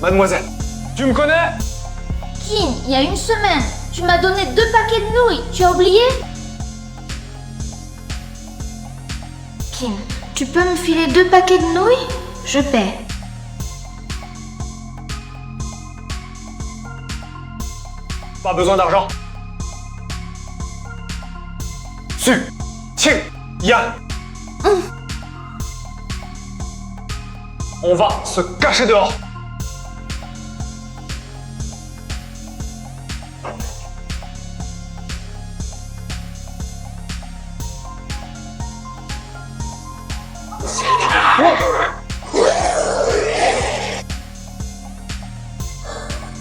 Mademoiselle, tu me connais? Kin, il y a une semaine, tu m'as donné 2 paquets de nouilles, tu as oublié? Kin, tu peux me filer 2 paquets de nouilles? Je paie. Pas besoin d'argent. Su, Tiens, Yann. On va se cacher dehors.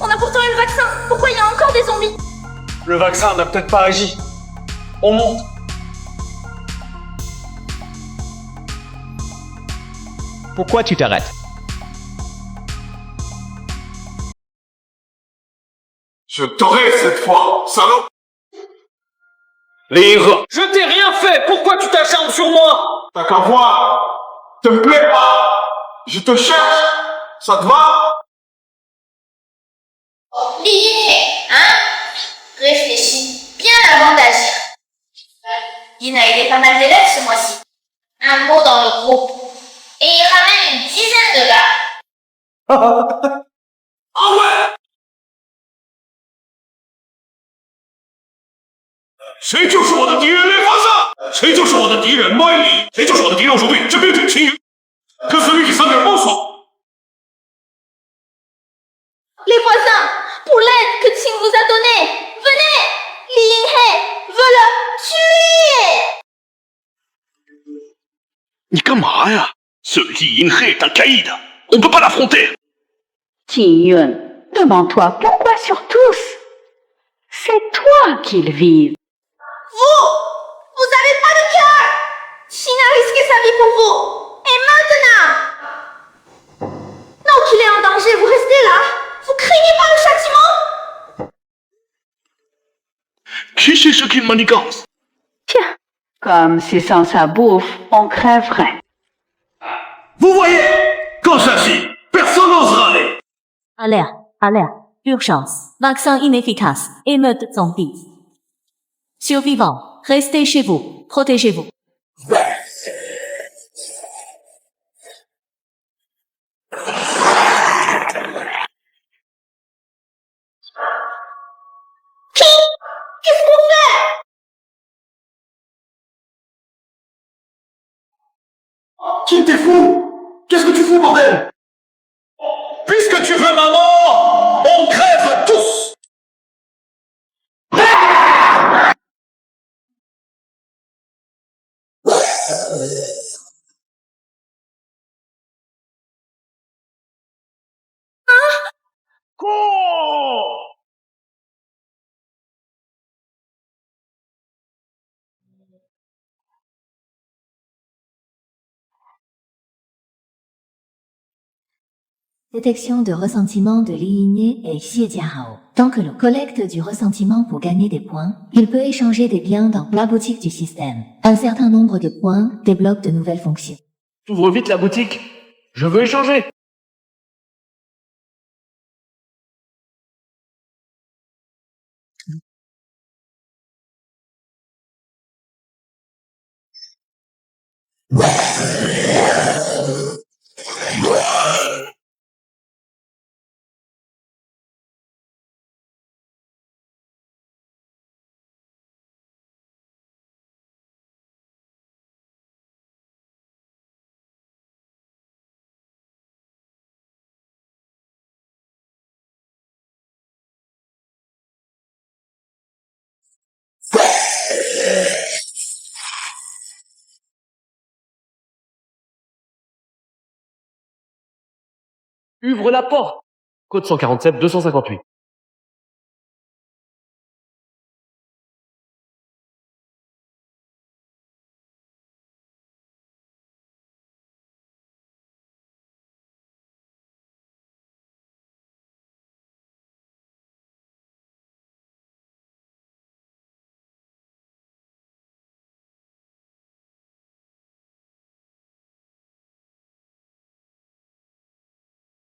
On a pourtant eu le vaccin, pourquoi il y a encore des zombies? Le vaccin n'a peut-être pas agi. On monte. Pourquoi tu t'arrêtes? Je t'aurai cette fois, salaud! Je t'ai rien fait. Pourquoi tu t'acharnes sur moi? T'as qu'à voir! Te plaît pas! Je te cherche! Ça te va? Lié, hein? Réfléchis bien avant d'agir. Il a aidé pas mal d'élèves ce mois-ci. Un mot dans le groupe. Et il ramène une dizaine de gars. Ah ouais! 谁就是我的敌人雷华萨？谁就是我的敌人麦里？谁就是我的敌人手臂？这边挺轻盈，跟随lui qui s'en est bon Les voisins, pour l'aide que Qing vous a donnée, venez! Li Yinghe veut le tuer! 你干嘛呀？ce Li Yinghe est un caïd. On ne peut pas l'affronter. Qing Yun, demande-toi pourquoi sur tous? C'est toi qu'ils visent. Vous avez pas de cœur! Qing a risqué sa vie pour vous. Et maintenant? Non qu'il est en danger, vous restez là? Vous craignez pas le châtiment? Qui c'est ce qui manigance? Tiens, comme si sans sa bouffe, on crèverait. Vous voyez? Quand j'agis, personne n'osera aller. Alerte, alerte, urgence, vaccin inefficace, émeute zombie. Survivants, restez chez vous, protégez-vous. Qu'est-ce qu'on fait? Qui t'es fou? Qu'est-ce que tu fous, bordel? Puisque tu veux ma mort, on crève tous! Cours! Détection de ressentiment de Li Yinghe et Xie Jiahao. Tant que l'on collecte du ressentiment pour gagner des points, il peut échanger des biens dans la boutique du système. Un certain nombre de points débloquent de nouvelles fonctions. Ouvre vite la boutique. Je veux échanger. Ouvre la porte. Code 147 258.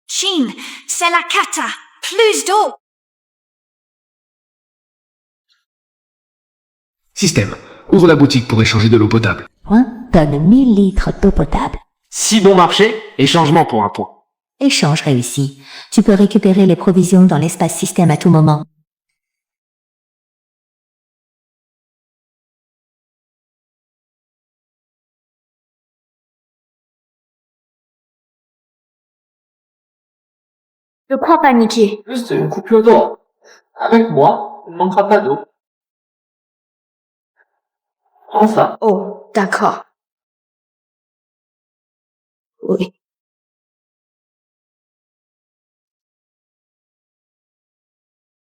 Chin, c'est la cata. Plus d'eau. Système. Ouvre la boutique pour échanger de l'eau potable. Point donne 1000 litres d'eau potable. Si bon marché, échangement pour un point. Échange réussi. Tu peux récupérer les provisions dans l'espace système à tout moment. De quoi paniquer? Juste une coupure d'eau. Avec moi, il ne manquera pas d'eau. Prends ça. Oh, d'accord. Oui.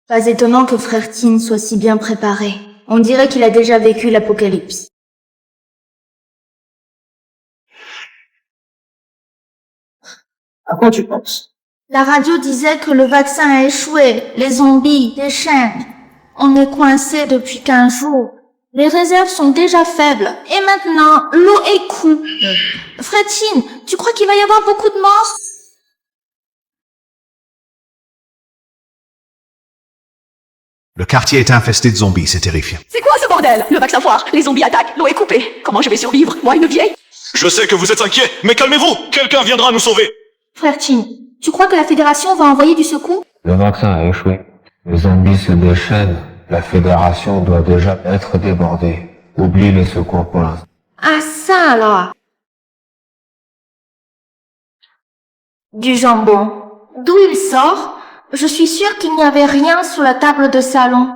Pas étonnant que frère Tin soit si bien préparé. On dirait qu'il a déjà vécu l'apocalypse. À quoi tu penses? La radio disait que le vaccin a échoué. Les zombies déchaînent. On est coincé depuis 15 jours. Les réserves sont déjà faibles. Et maintenant, l'eau écoule. Frétine, tu crois qu'il va y avoir beaucoup de morts? Le quartier est infesté de zombies, c'est terrifiant. C'est quoi ce bordel? Le vaccin foire, les zombies attaquent, l'eau est coupée. Comment je vais survivre, moi une vieille? Je sais que vous êtes inquiet, mais calmez-vous. Quelqu'un viendra nous sauver. Frère Tin, tu crois que la Fédération va envoyer du secours? Le vaccin a échoué. Les zombies se déchaînent. La Fédération doit déjà être débordée. Oublie les secours pour l'instant. Ah ça alors. Du jambon. D'où il sort? Je suis sûre qu'il n'y avait rien sous la table de salon.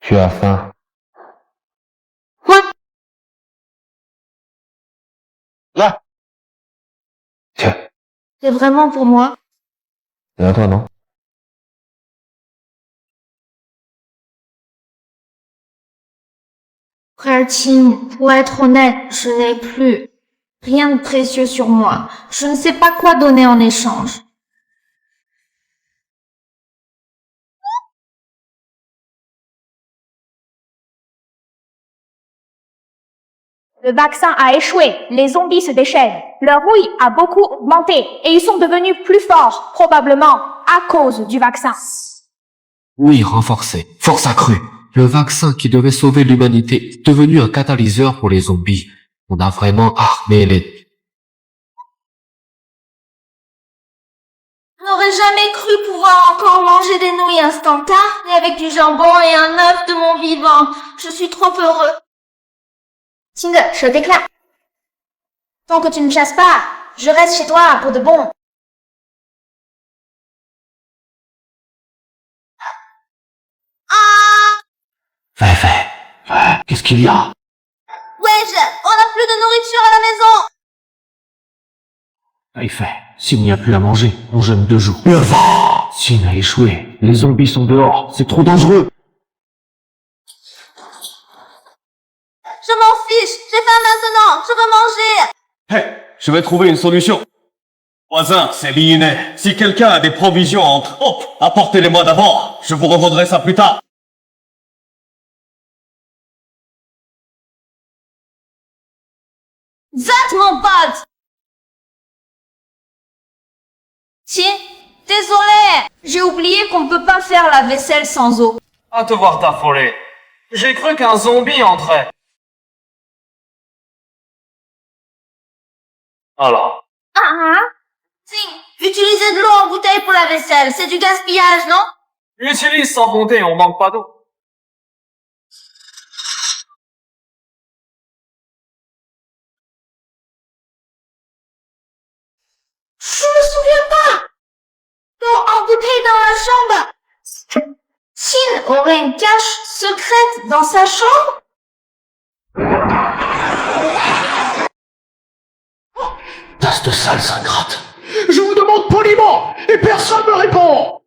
Tu as faim? Quoi? Là! Tiens, C'est vraiment pour moi? c'est à toi, non? Frère Tin, pour être honnête, je n'ai plus rien de précieux sur moi. Je ne sais pas quoi donner en échange. Le vaccin a échoué, les zombies se déchaînent. Leur rouille a beaucoup augmenté et ils sont devenus plus forts, probablement à cause du vaccin. Oui, renforcé. Force accrue. Le vaccin qui devait sauver l'humanité est devenu un catalyseur pour les zombies. On a vraiment armé les... Je n'aurais jamais cru pouvoir encore manger des nouilles instantanées avec du jambon et un œuf de mon vivant. Je suis trop heureux. Tingle, je déclare. Tant que tu ne chasses pas, je reste chez toi pour de bon. Ouais, qu'est-ce qu'il y a? Wesh, on n'a plus de nourriture à la maison. S'il n'y a plus à manger, on jeûne 2 jours. Sin a échoué. Les zombies sont dehors. C'est trop dangereux. Je m'en fiche, j'ai faim maintenant, je veux manger. Hé, je vais trouver une solution. Voisin, c'est Liiné. Si quelqu'un a des provisions en trop, apportez-les-moi d'abord. Je vous revendrai ça plus tard. Zat, mon pote. Tiens, désolé, j'ai oublié qu'on peut pas faire la vaisselle sans eau. À te voir t'affoler. J'ai cru qu'un zombie entrait. Alors, Tiens, utiliser de l'eau en bouteille pour la vaisselle, c'est du gaspillage, non? utilise sans compter, on manque pas d'eau. Je me souviens pas. L'eau en bouteille dans la chambre. Tin aurait une cache secrète dans sa chambre? de sales ingrates. Je vous demande poliment et personne ne me répond.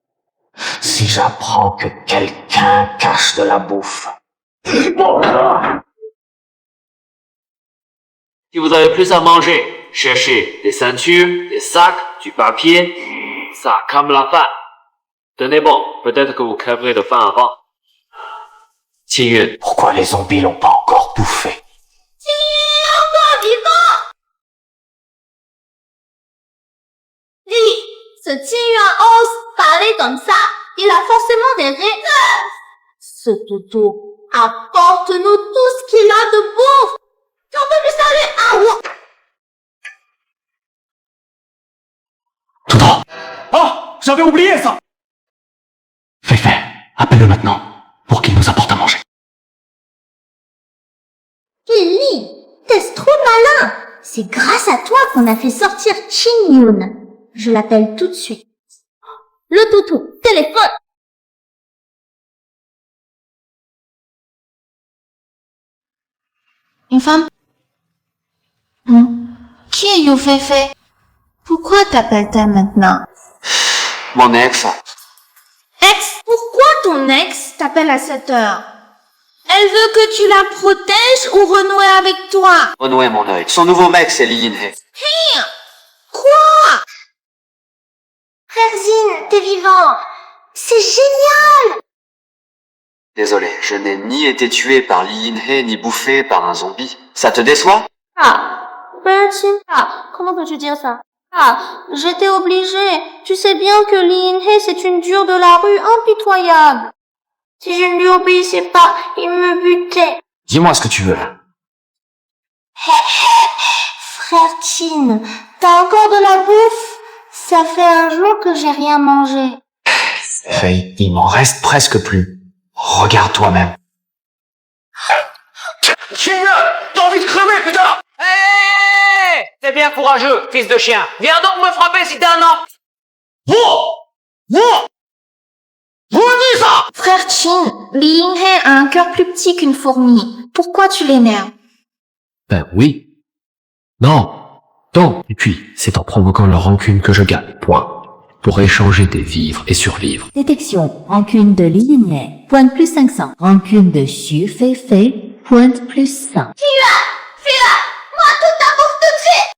Si j'apprends que quelqu'un cache de la bouffe. Mon corps. Si vous avez plus à manger, cherchez des ceintures, des sacs, du papier. Ça calme la faim. Tenez bon, peut-être que vous crèverez de faim avant. Qingyun, Pourquoi les zombies l'ont pas encore bouffé? Encore vivant! Dis, ce Qingyuan ose parler comme ça, il a forcément des raisons. Ce Toto, apporte-nous tout ce qu'il a de bouffe. J'en veux plus savoir. Ah ouais. Tout droit. Ah, j'avais oublié ça. Fei, appelle-le maintenant, pour qu'il nous apporte à manger. Lily, t'es trop malin. C'est grâce à toi qu'on a fait sortir Qingyun. Je l'appelle tout de suite. Le Toto, téléphone. Une femme? Qui est Yu Feifei? Pourquoi t'appelles-t-elle maintenant? mon ex, Ex? Pourquoi ton ex t'appelle à cette heure? Elle veut que tu la protèges ou renouer avec toi? renouez mon œil. Son nouveau mec, c'est Li Yinhe. Quoi? Frère Zin, t'es vivant. C'est génial. Désolé, je n'ai ni été tué par Li Yinhe, ni bouffé par un zombie. Ça te déçoit? Comment peux-tu dire ça? J'étais obligée. Tu sais bien que Li Yinhe, c'est une dure de la rue impitoyable. Si je ne lui obéissais pas, il me butait. Dis-moi ce que tu veux. Frère Chin, t'as encore de la bouffe? Ça fait un jour que j'ai rien mangé. Fei, il m'en reste presque plus. Regarde toi-même. Qingyun, t'as envie de crever, putain. Hé, t'es bien courageux, fils de chien. Viens donc me frapper si t'as un an. Vous me dites ça. Frère Chin, Li Yinhe a un cœur plus petit qu'une fourmi. Pourquoi tu l'énerves? Ben oui. Non. Non. Et puis, c'est en provoquant leur rancune que je gagne. Point. Pour échanger des vivres et survivre. Détection. Rancune de Li Yinhe. Pointe plus 500. Rancune de Xu Feifei. Pointe plus 100. Fais-la. Moi, toute ta bouffe tout de suite.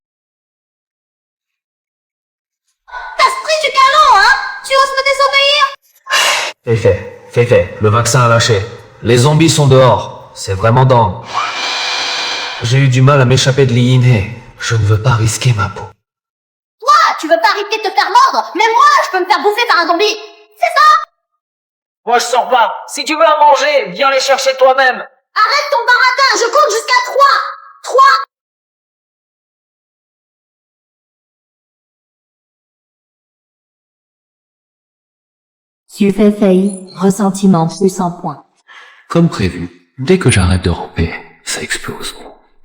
T'as ce prix du canon, hein? Tu oses me désobéir? Fei, le vaccin a lâché. Les zombies sont dehors. C'est vraiment dingue. J'ai eu du mal à m'échapper de Li Yinhe. Je ne veux pas risquer ma peau. Toi, tu veux pas arrêter de te faire mordre? Même moi, je peux me faire bouffer par un zombie. C'est ça? Moi, je sors pas. Si tu veux en manger, viens les chercher toi-même. Arrête ton baratin, je compte jusqu'à 3. 3. Xu Feifei. Ressentiment plus 100 points. Comme prévu, dès que j'arrête de ramper, ça explose.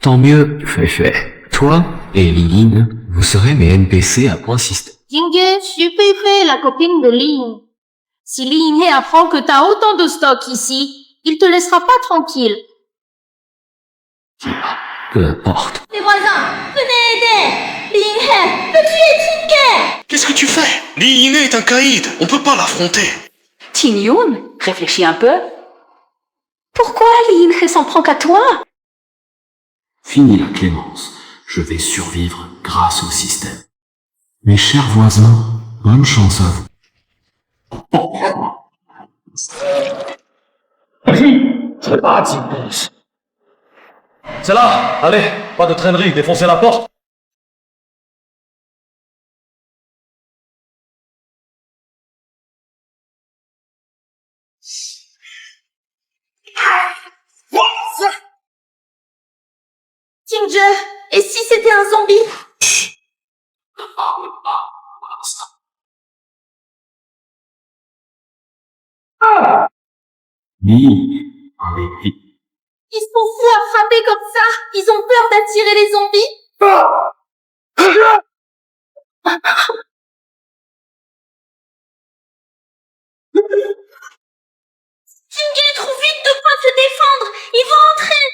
Tant mieux, Fei. Toi et Li Ying, vous serez mes NPC à point système. Yinge, Xu Feifei, la copine de Li Ying. Si Li Yinhe apprend que t'as autant de stock ici, il te laissera pas tranquille. Peu importe. Les voisins, venez aider. Li Yinhe peut tuer Qingyun. Qu'est-ce que tu fais? Li Yinhe est un caïd. On peut pas l'affronter. Qingyun, réfléchis un peu. Pourquoi Li Yinhe s'en prend qu'à toi? Fini la clémence. Je vais survivre grâce au système. Mes chers voisins, bonne chance à vous. C'est parti. C'est là. Allez, pas de traînerie, défoncez la porte. Qingyun, et si c'était un zombie? Oui, allez, Ils sont fous à frapper comme ça. Ils ont peur d'attirer les zombies. Qingyun, trouve vite de quoi se défendre. Ils vont entrer.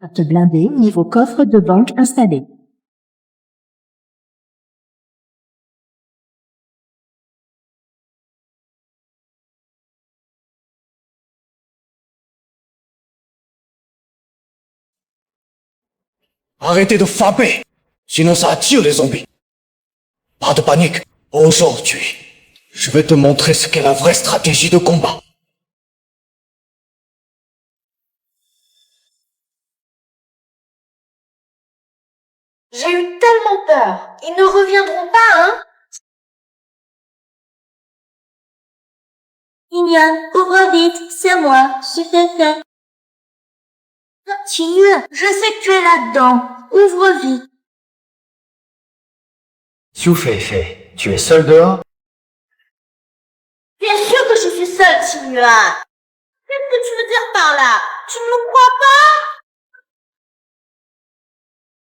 Carte blindée, niveau coffre de banque installé. Arrêtez de frapper, sinon ça attire les zombies. Pas de panique. Aujourd'hui, je vais te montrer ce qu'est la vraie stratégie de combat. J'ai eu tellement peur. Ils ne reviendront pas, hein? Ignan, ouvre vite, c'est moi, Sufei. Qingyun, je sais que tu es là-dedans. Ouvre vite. Xiu Feifei, tu es seul dehors? Bien sûr que je suis seule, Qingyun. Qu'est-ce que tu veux dire par là? Tu ne me crois pas?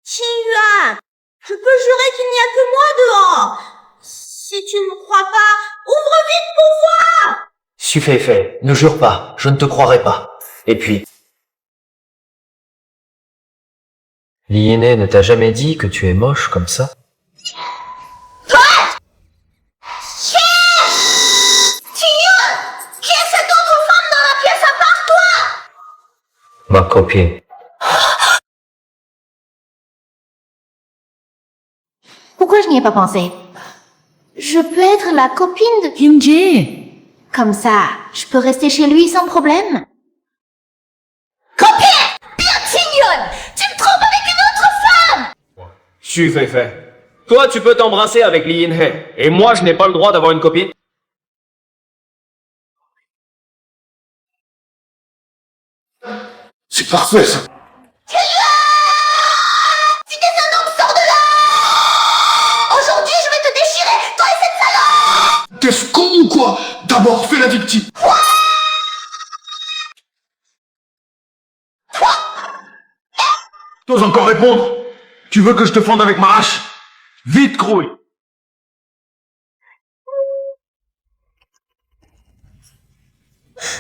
Qingyun, je peux jurer qu'il n'y a que moi dehors. Si tu ne me crois pas, ouvre vite pour voir. Xiu Feifei, ne jure pas, je ne te croirai pas. Et puis... Li Yinei ne t'a jamais dit que tu es moche comme ça? Qui est cette autre femme dans la pièce à part toi? Ma copine. Pourquoi je n'y ai pas pensé? Je peux être la copine de... Kim-Ji! Comme ça, je peux rester chez lui sans problème. Copine! Bien Qingyun! Tu me trompes avec une autre femme! Xu Feifei. Toi, tu peux t'embrasser avec Li Yinhei. Et moi, je n'ai pas le droit d'avoir une copine. C'est parfait, ça. Si t'es un homme, sors de là! Aujourd'hui, je vais te déchirer, toi et cette salope! T'es ce con ou quoi? D'abord, fais la victime. T'oses encore répondre? Tu veux que je te fende avec ma hache? Vite, Crouille.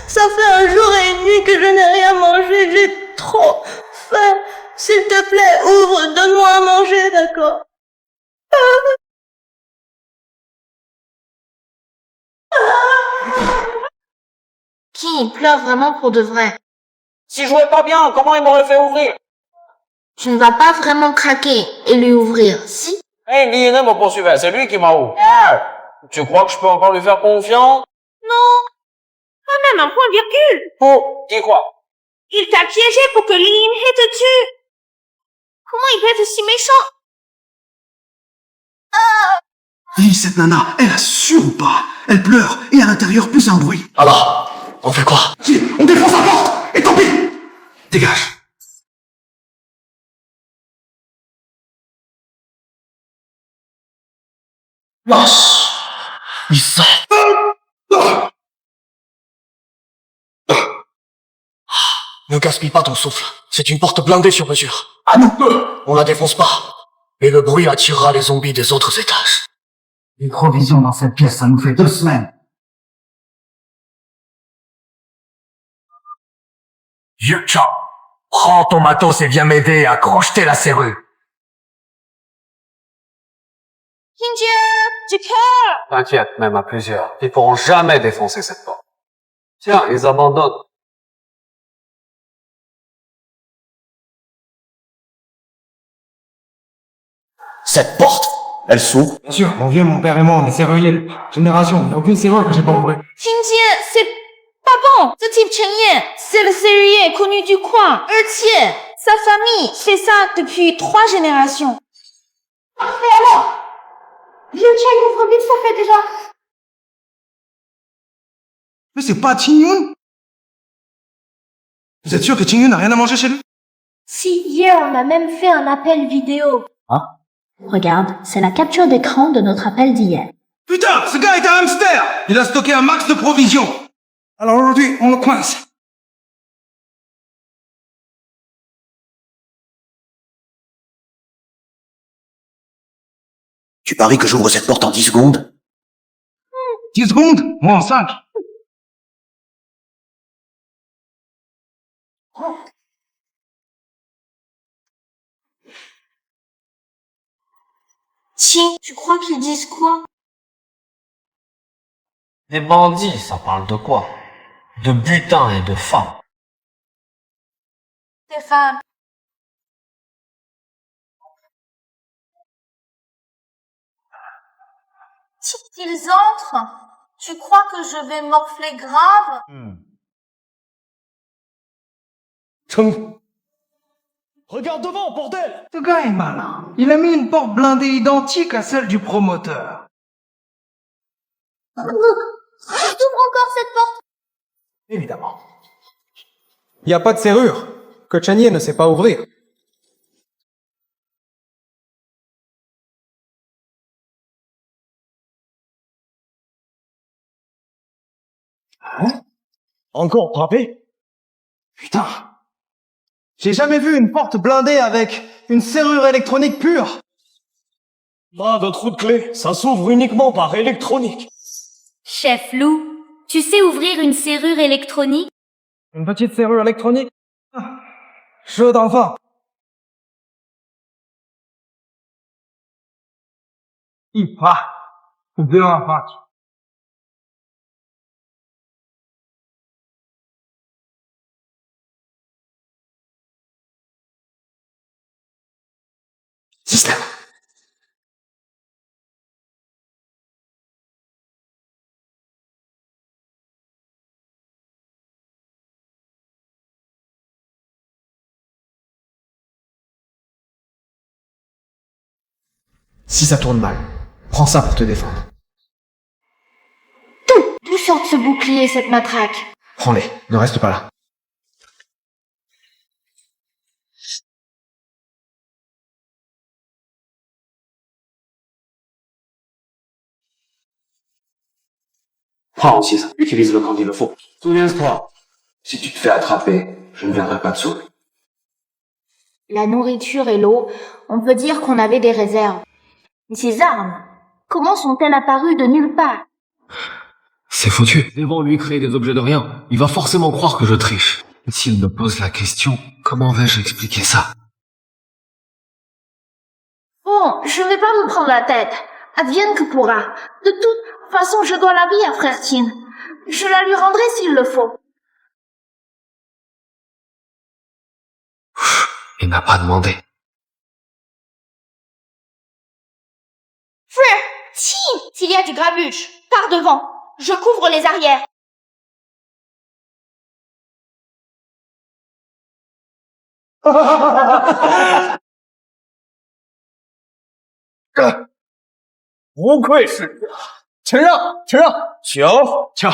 Ça fait un jour et une nuit que je n'ai rien mangé, j'ai trop faim. S'il te plaît, ouvre, donne-moi à manger, d'accord? Qui pleure vraiment pour de vrai? Si je jouais pas bien, comment il m'aurait fait ouvrir? Tu ne vas pas vraiment craquer et lui ouvrir, si? Eh, Li Yinei me poursuivait, c'est lui qui m'a ouvert. Tu crois que je peux encore lui faire confiance? Non, quand même un point virgule. Oh, dis quoi? Il t'a piégé pour que Li Yinhei te tue. Comment il peut être si méchant? Dis, cette nana, elle assure ou pas? Elle pleure et à l'intérieur plus un bruit. Alors, on fait quoi? Si, on défonce la porte. Et tant pis. Dégage. Lâche. Il sort. Ne gaspille pas ton souffle. C'est une porte blindée sur mesure. À nous peu. On la défonce pas. Et le bruit attirera les zombies des autres étages. Les provisions dans cette pièce, ça nous fait 2 semaines. Vieux Chang, prends ton matos et viens m'aider à crocheter la serrure. Qingyun, tu cœur! T'inquiète, même à plusieurs, ils pourront jamais défoncer cette porte. Tiens, ils abandonnent. Cette porte, elle s'ouvre. Bien sûr, mon vieux, mon père et moi, on est serruriers. Génération, il n'y a aucune serrure que j'ai pas ouvrée. Qingyun, c'est pas bon! Ce type Chen Yan, c'est le serrurier connu du coin. Ertier, sa famille fait ça depuis 3 générations. Parfait alors! Vieux Chen, ouvre vite, ça fait déjà. Mais c'est pas Qingyun. Vous êtes sûr que Qingyun n'a rien à manger chez lui? Si, hier on a même fait un appel vidéo. Regarde, c'est la capture d'écran de notre appel d'hier. Putain, ce gars est un hamster. Il a stocké un max de provisions. Alors aujourd'hui, on le coince. Tu paries que j'ouvre cette porte en 10 secondes? 10 secondes? Moi en 5. Tiens, tu crois qu'ils disent quoi? Les bandits, ça parle de quoi? De butin et de femmes. Des femmes. S'ils entrent, tu crois que je vais morfler grave? Regarde devant, bordel! Ce gars est malin. Il a mis une porte blindée identique à celle du promoteur. T'ouvres encore cette porte? Évidemment. Il n'y a pas de serrure. Cochanier ne sait pas ouvrir. Hein? Encore frappé? Putain. J'ai jamais vu une porte blindée avec une serrure électronique pure. Pas de trou de clé, ça s'ouvre uniquement par électronique. Chef Lou, tu sais ouvrir une serrure électronique? Une petite serrure électronique. Jeu d'enfant. Ipa. Deux enfants. Système. Si ça tourne mal, prends ça pour te défendre. D'où sort ce bouclier, cette matraque? Prends-les, ne reste pas là. Prends aussi ça. Utilise-le quand il le faut. Souviens-toi, si tu te fais attraper, je ne viendrai pas te sauver. La nourriture et l'eau, on peut dire qu'on avait des réserves. Mais ces armes, comment sont-elles apparues de nulle part? C'est foutu. Ils vont lui créer des objets de rien. Il va forcément croire que je triche. Et s'il me pose la question, comment vais-je expliquer ça? Bon, je vais pas me prendre la tête. Advienne que pourra. De toute façon, je dois la vie à frère Tin. Je la lui rendrai s'il le faut. Il n'a pas demandé. Frère Tin! S'il y a du grabuge, pars devant. Je couvre les arrières.不愧是，请让，请让，请请。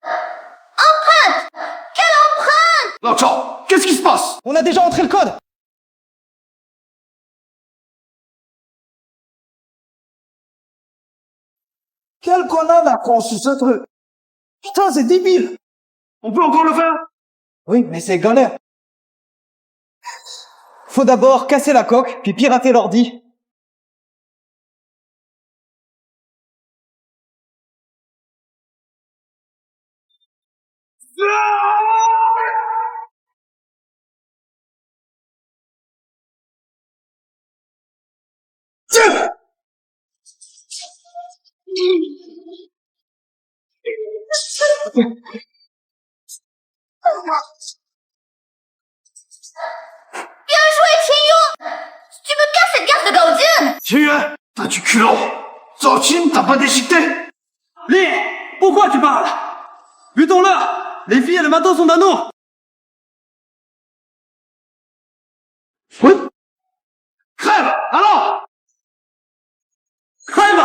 Empreinte! Quelle empreinte! Non, ciao. Qu'est-ce qui se passe? On a déjà entré le code. Quel connard a conçu ce truc? Putain, c'est débile. On peut encore le faire? Oui, mais c'est galère. Faut d'abord casser la coque, puis pirater l'ordi. Bien joué, Qinyun! Tu me casses cette garde de Gaojian! Tiens, t'as du culot. Zochin, t'as pas déchiqueté? Li, pourquoi tu parles? Butons-la. Les filles et le matos sont à nous. Oui. Crève, allons. Crève.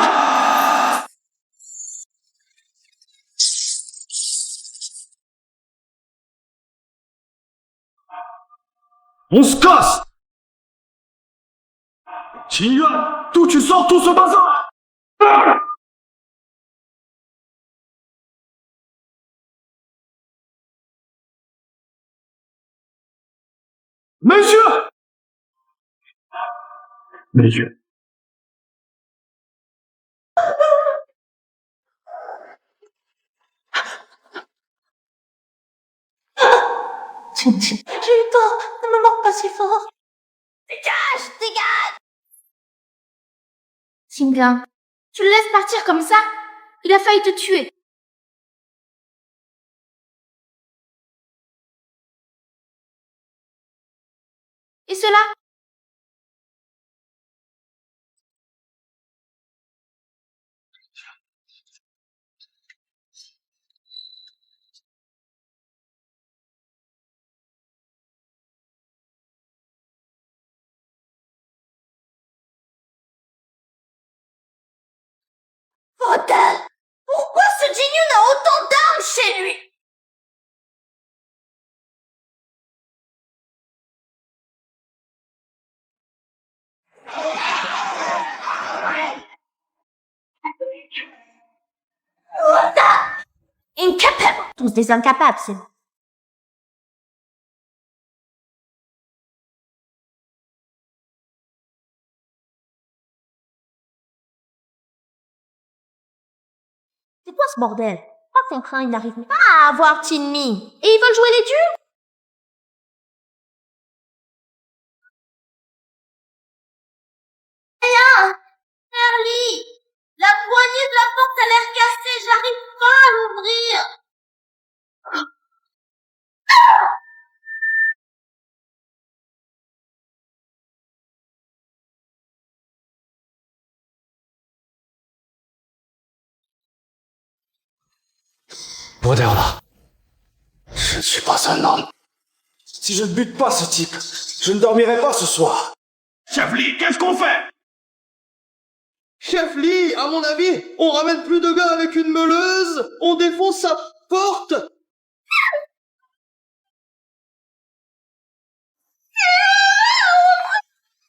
On se casse. Qiyuan, d'où tu sors tout ce bazar? Messieurs! Messieurs. Chin Chin. J'ai eu tort, ne me mords pas si fort. Dégage, dégage. Xingang, tu le laisses partir comme ça? Il a failli te tuer. Et cela? Bordel! Pourquoi ce Jinyu a autant d'armes chez lui? Incapable! Tous des incapables, c'est bon. C'est quoi ce bordel? Pourquoi Fonkrain, il n'arrive pas à avoir Tinmi? Et ils veulent jouer les durs? Rien! Merly! La poignée de la porte a l'air cassée, j'arrive pas à l'ouvrir! Moderna. Je ne suis pas un homme. Si je ne bute pas ce type, je ne dormirai pas ce soir. Chef Lee, qu'est-ce qu'on fait? Chef Lee, à mon avis, on ramène plus de gars avec une meuleuse, on défonce sa porte. Yadru,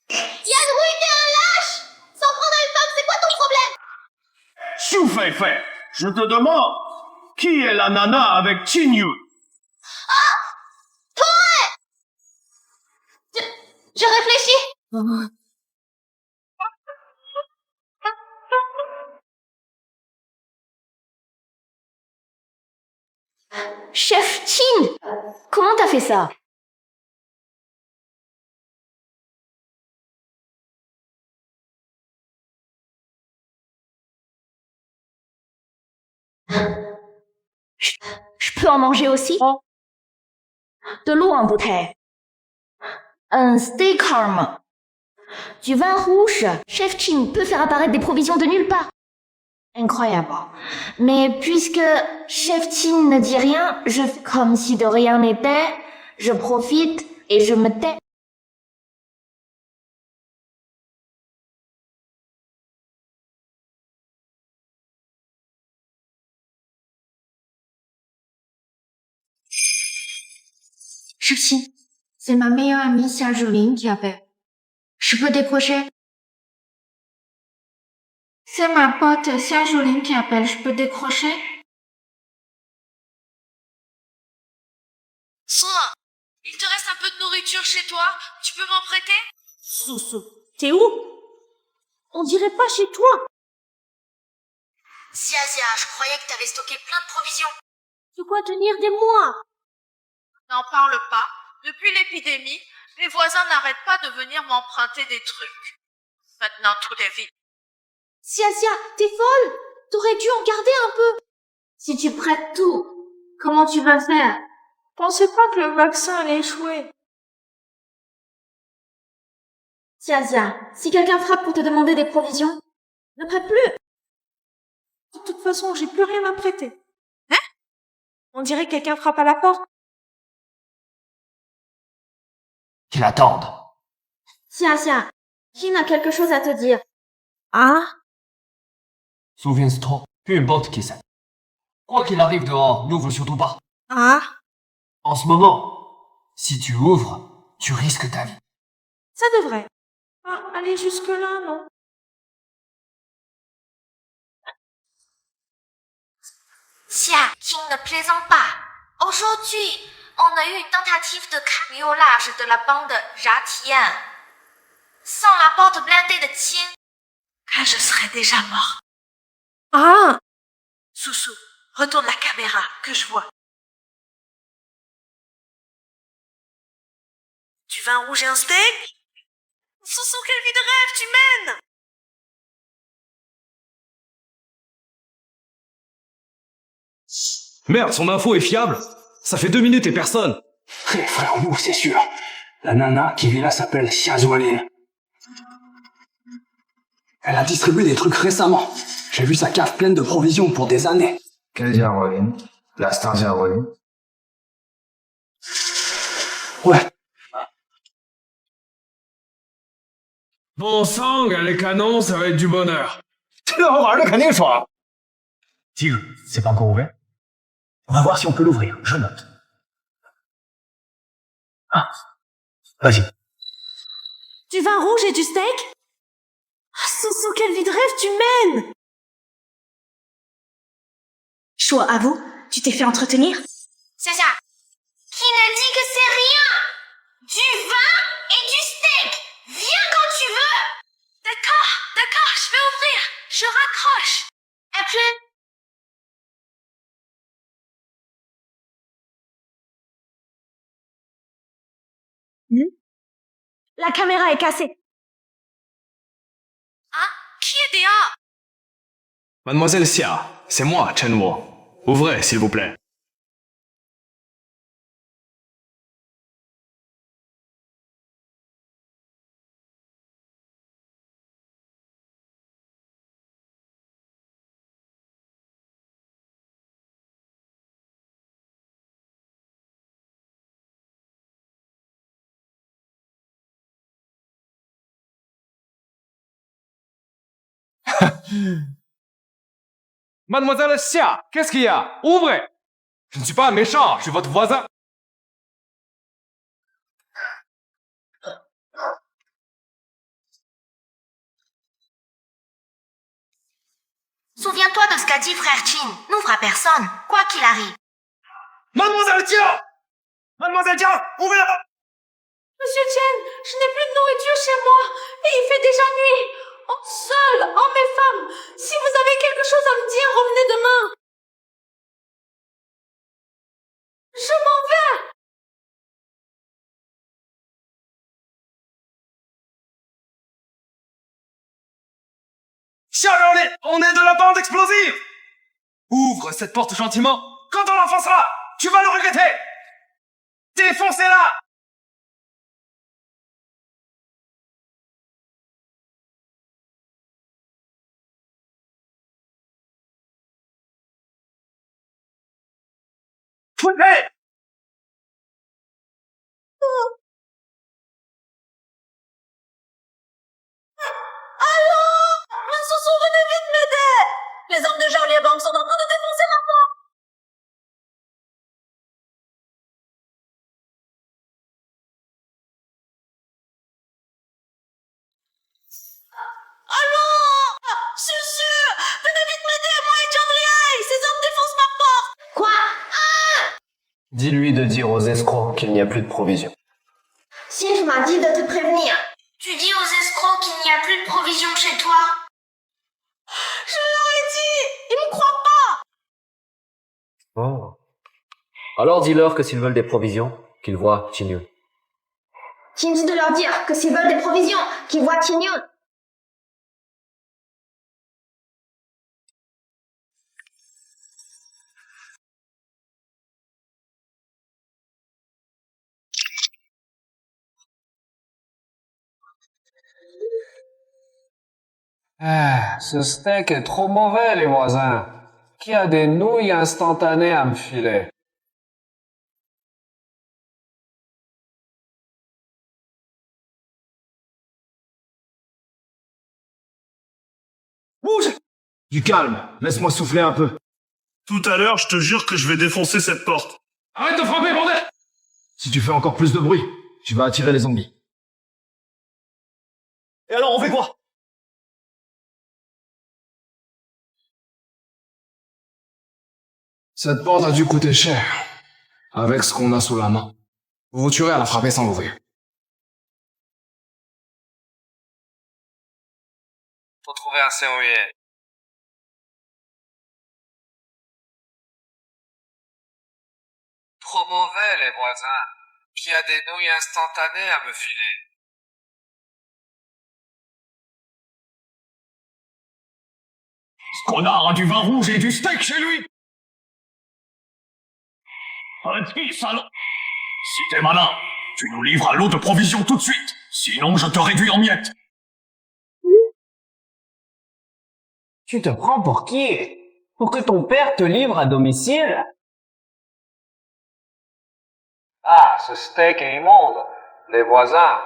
t'es un lâche! S'en prendre à une femme, c'est quoi ton problème? Shu Feifei, je te demande, qui est la nana avec Chinyu? Je réfléchis. Chef Chin! Comment t'as fait ça? Je peux en manger aussi? De l'eau en bouteille. Un steak harm. Du vin rouge. Chef Chin peut faire apparaître des provisions de nulle part. Incroyable. Mais puisque Chef Chin ne dit rien, je fais comme si de rien n'était, je profite et je me tais. Chef Chin, c'est ma meilleure amie Xia Zhuling qui appelle. Je peux décrocher? C'est ma pote Xia Zhuling qui appelle, je peux décrocher? Sona, il te reste un peu de nourriture chez toi, tu peux m'en prêter? Soussou, t'es où? On dirait pas chez toi. Xia, je croyais que t'avais stocké plein de provisions. De quoi tenir des mois? N'en parle pas. Depuis l'épidémie, les voisins n'arrêtent pas de venir m'emprunter des trucs. Maintenant, tout est vide. Xia, t'es folle? T'aurais dû en garder un peu. Si tu prêtes tout, comment tu vas faire? Pensez pas que le vaccin allait échouer. Xia, si quelqu'un frappe pour te demander des provisions, ne prête plus. De toute façon, j'ai plus rien à prêter. Hein? On dirait que quelqu'un frappe à la porte. Qu'il attende. Xia, Jin a quelque chose à te dire. Hein? Souviens-toi, peu importe qui c'est. Quoi qu'il arrive dehors, n'ouvre surtout pas. Ah? En ce moment, si tu ouvres, tu risques ta vie. Ça devrait. Ah, aller jusque-là, non? Xia, King ne plaisante pas. Aujourd'hui, on a eu une tentative de cambriolage de la bande Jia Tian. Sans la porte blindée de Qin, je serais déjà mort. Ah! Soussou, retourne la caméra, que je vois. vin rouge et un steak? Soso, quelle vie de rêve tu mènes! Merde, son info est fiable. Ça fait 2 minutes et personne. Frère, nous, c'est sûr. La nana qui vit là s'appelle Xiaozualin. Elle a distribué des trucs récemment. J'ai vu sa cave pleine de provisions pour des années. Quelle Diaroline? La star Diaroline? Ouais. Bon sang, les canons, ça va être du bonheur. 这个玩的肯定爽。Tigre, c'est pas encore ouvert. On va voir si on peut l'ouvrir. Je note. Ah, vas-y. Du vin rouge et du steak? Ah, Soso, quelle vie de rêve tu mènes! Choix, avoue, tu t'es fait entretenir? Sacha, qui n'a dit que c'est rien? Du vin et du steak. Viens quand tu veux. D'accord, je vais ouvrir. Je raccroche. À plus. La caméra est cassée. Hein? Qui est dehors? Mademoiselle Xia, c'est moi, Chen Wo. Ouvrez, s'il vous plaît. Mademoiselle Xia, qu'est-ce qu'il y a? Ouvrez! Je ne suis pas un méchant, je suis votre voisin. Souviens-toi de ce qu'a dit frère Chin. N'ouvre à personne, quoi qu'il arrive. Mademoiselle Tia! Mademoiselle Tia, ouvrez la... Monsieur Chen, je n'ai plus de nourriture chez moi et il fait déjà nuit. Oh, seul, oh mes femmes, si vous avez quelque chose à me dire, revenez demain. Je m'en vais. Charlotte, on est de la bande explosive! Ouvre cette porte gentiment. Quand on l'enfoncera, tu vas le regretter! Défoncez-la! Foutez! Allô? Soso, venez vite m'aider. Les hommes de Charlie Bang sont en train de défoncer ma porte. Allô? Susu, venez vite m'aider, moi et Changliai. Ces hommes défoncent ma porte. Quoi? Dis-lui de dire aux escrocs qu'il n'y a plus de provisions. Si je m'a dit de te prévenir. Tu dis aux escrocs qu'il n'y a plus de provisions chez toi? Je leur ai dit. Ils me croient pas. Oh. Alors dis-leur que s'ils veulent des provisions, qu'ils voient Chinyu. Tu me dis de leur dire que s'ils veulent des provisions, qu'ils voient Tignon. Ah, ce steak est trop mauvais, les voisins. Qui a des nouilles instantanées à me filer? Bouge! Du calme, laisse-moi souffler un peu. Tout à l'heure, je te jure que je vais défoncer cette porte. Arrête de frapper, bordel! Si tu fais encore plus de bruit, tu vas attirer les zombies. Et alors, on fait quoi? Cette porte a dû coûter cher. Avec ce qu'on a sous la main. Vous vous tuerez à la frapper sans l'ouvrir. Faut trouver un serrurier. Trop mauvais, les voisins. Qui a des nouilles instantanées à me filer? Ce connard a du vin rouge et du steak chez lui. Vas-y, salaud. Si t'es malin, tu nous livres un lot de provisions tout de suite. Sinon, je te réduis en miettes. Tu te prends pour qui? Pour que ton père te livre à domicile? Ah, ce steak est immonde. Les voisins,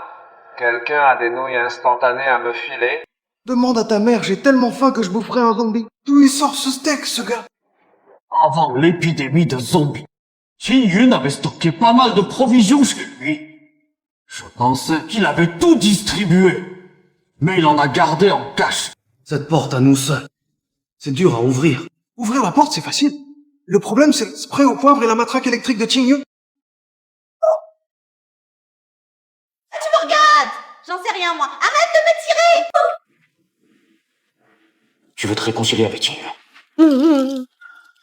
quelqu'un a des nouilles instantanées à me filer? Demande à ta mère, j'ai tellement faim que je boufferai un zombie. D'où il sort ce steak, ce gars? Avant l'épidémie de zombies, Qin Yun avait stocké pas mal de provisions chez lui. Je pensais qu'il avait tout distribué, mais il en a gardé en cache. Cette porte à nous seuls. C'est dur à ouvrir. Ouvrir la porte, c'est facile. Le problème, c'est le spray au poivre et la matraque électrique de Qin Yun. Tu me regardes! J'en sais rien, moi. Arrête de me tirer! Tu veux te réconcilier avec Qin Yun?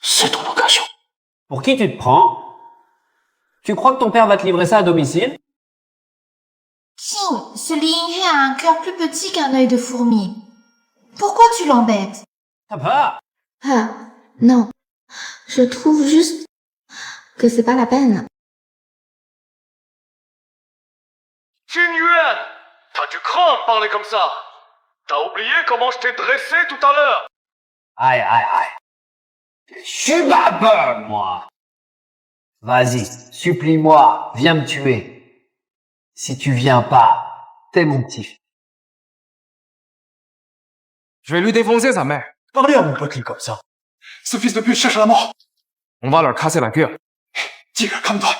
C'est ton occasion. Pour qui tu te prends? Tu crois que ton père va te livrer ça à domicile? Qin, ce Li Yinghe a un cœur plus petit qu'un œil de fourmi. Pourquoi tu l'embêtes? Papa! Ah, non. Je trouve juste que c'est pas la peine. Qin Yuan, t'as du cran de parler comme ça. T'as oublié comment je t'ai dressé tout à l'heure? Aïe, aïe, aïe. Je suis babeur, moi. Vas-y, supplie-moi, viens me tuer. Si tu viens pas, t'es mon petit. Je vais lui défoncer sa mère. Parlez à mon pote comme ça. Ce fils de pute cherche la mort. On va leur casser la gueule. Tigre, comme toi.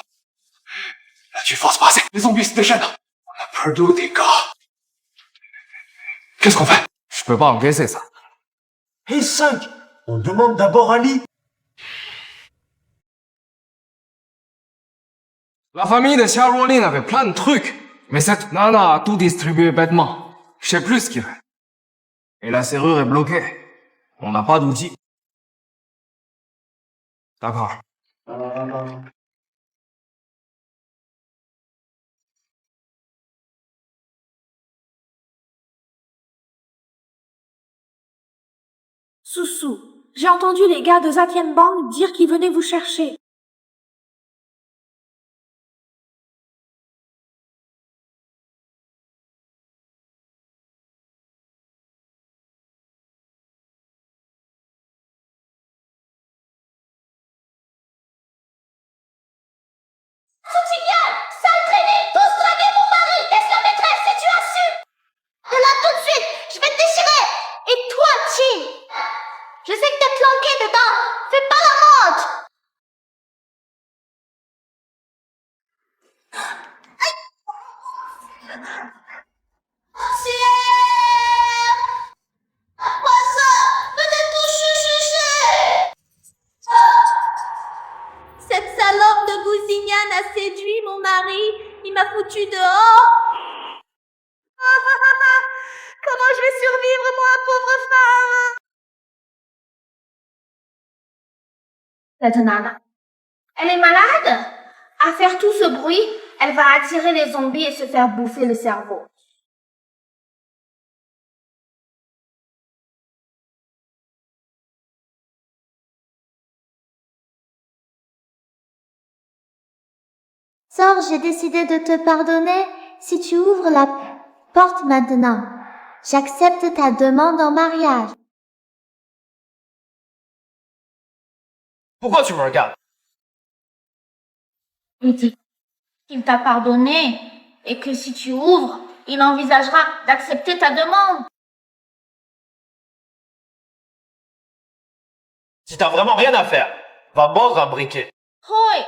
Là, tu forces pas assez. Les zombies se déchaînent. On a perdu des gars. Qu'est-ce qu'on fait? Je peux pas encaisser ça. Hé 5, on demande d'abord Ali. La famille de Xia Ruolin avait plein de trucs. Mais cette nana a tout distribué bêtement. Je sais plus ce qu'il fait. Et la serrure est bloquée. On n'a pas d'outils. D'accord. Soussou, j'ai entendu les gars de Zatianbang dire qu'ils venaient vous chercher. Soutien, sale traînée, tous draguer mon mari, laisse la maîtresse et tu assumes. De là tout de suite, je vais te déchirer. Et toi, Qin, je sais que t'es planqué dedans. Fais pas la montre. Cette salope de Bouzignan a séduit mon mari. Il m'a foutu dehors. Comment je vais survivre, moi, pauvre femme? Cette nana, elle est malade. À faire tout ce bruit, elle va attirer les zombies et se faire bouffer le cerveau. Sors, j'ai décidé de te pardonner si tu ouvres la porte maintenant. J'accepte ta demande en mariage. Pourquoi tu me regardes? Il dit qu'il t'a pardonné et que si tu ouvres, il envisagera d'accepter ta demande. Si t'as vraiment rien à faire, va mordre un briquet. Hoi!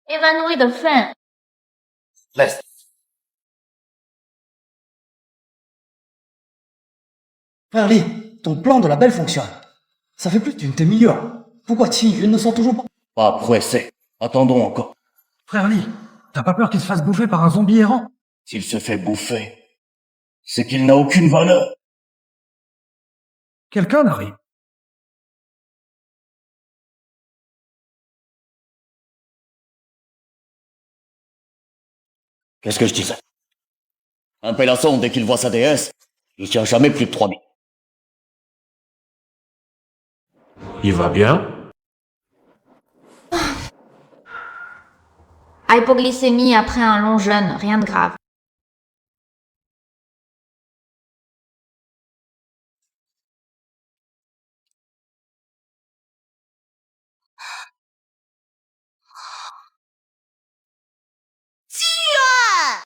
Évanoui de faim. Laisse. Frère Li, ton plan de la belle fonctionne. Ça fait plus d'une demi-heure. Pourquoi Qin Yun ne sort toujours pas? Pas pressé. Attendons encore. Frère Li, t'as pas peur qu'il se fasse bouffer par un zombie errant? S'il se fait bouffer, c'est qu'il n'a aucune valeur. Quelqu'un arrive. Qu'est-ce que je disais? Un pélasson, dès qu'il voit sa déesse, il tient jamais plus de 3000. Il va bien? Hypoglycémie après un long jeûne, rien de grave.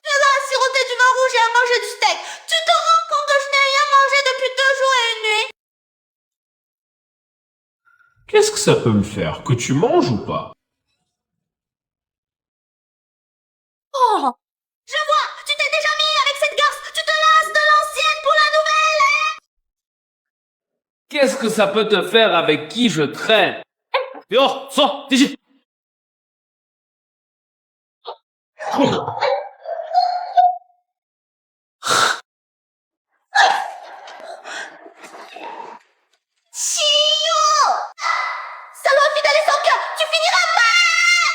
Tu as siroté du vin rouge et à manger du steak. Tu te rends compte que je n'ai rien mangé depuis 2 jours et 1 nuit? Qu'est-ce que ça peut me faire? Que tu manges ou pas? Oh, je vois, tu t'es déjà mis avec cette garce. Tu te lasses de l'ancienne pour la nouvelle, hein? Qu'est-ce que ça peut te faire avec qui je traîne? Dehors, sors, d'ici! Chio! Salaud infidèle et sans cœur, tu finiras mal!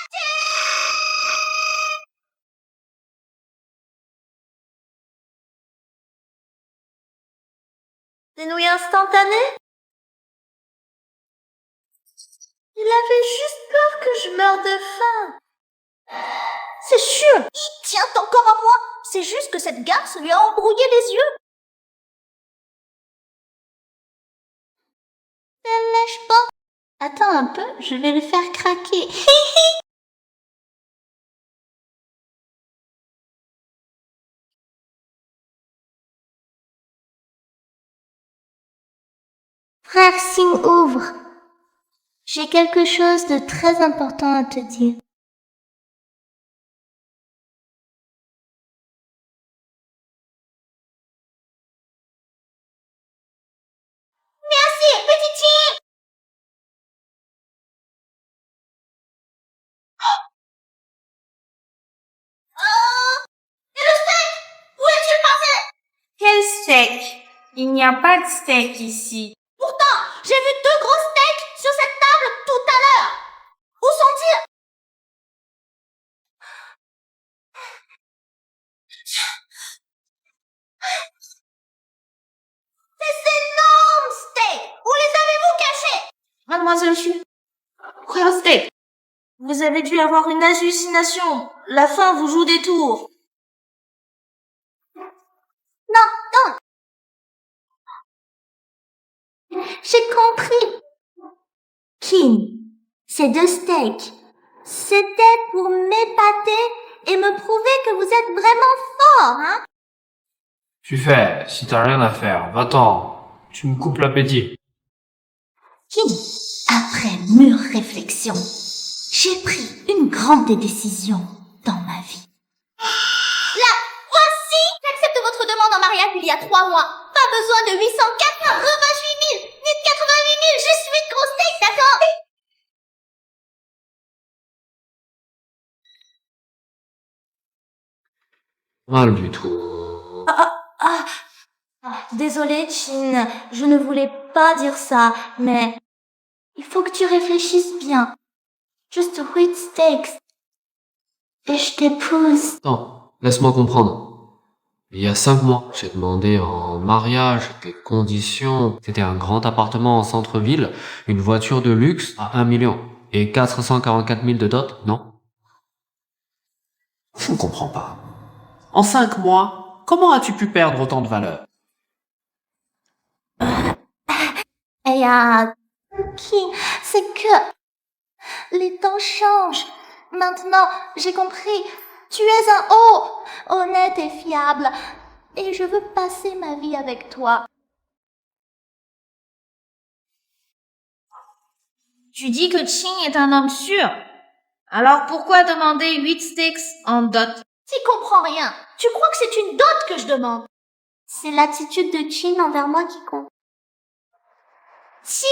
Des nouilles instantanées? Il avait juste peur que je meure de faim. C'est sûr, il tient encore à moi. C'est juste que cette garce lui a embrouillé les yeux. Ne lèche pas. Attends un peu, je vais le faire craquer. Frère Singh, ouvre. J'ai quelque chose de très important à te dire. Merci, petit Ching. Et le steak? Où es-tu passé? Quel steak? Il n'y a pas de steak ici. Pourtant, j'ai vu 2 gros steaks sur cette table tout à l'heure. Où sont-ils? Ces énormes steaks! Où les avez-vous cachés? Mademoiselle Chu, frère steak. Vous avez dû avoir une hallucination. La faim vous joue des tours. Non, non. J'ai compris. Kin, ces 2 steaks, c'était pour m'épater et me prouver que vous êtes vraiment fort, hein? Tu fais, si t'as rien à faire, va-t'en. Tu me coupes l'appétit. Kin, après mûre réflexion, j'ai pris une grande décision dans ma vie. La voici! J'accepte votre demande en mariage il y a 3 mois. Pas besoin de 888 000, ni de 88 000, je suis de gros steak, d'accord? Mal du tout. Désolée, Chin, je ne voulais pas dire ça, mais il faut que tu réfléchisses bien. Just 8 steaks. Et je t'épouse. Attends, laisse-moi comprendre. Il y a 5 mois, j'ai demandé en mariage des conditions. C'était un grand appartement en centre-ville, une voiture de luxe à 1 million et 444 000 de dot, non? Je ne comprends pas. En 5 mois, comment as-tu pu perdre autant de valeur? Et c'est que les temps changent. Maintenant, j'ai compris. Tu es un honnête et fiable. Et je veux passer ma vie avec toi. Tu dis que Ching est un homme sûr. Alors pourquoi demander 8 steaks en dot? Tu comprends rien. Tu crois que c'est une dot que je demande? C'est l'attitude de Chin envers moi qui compte. Chin!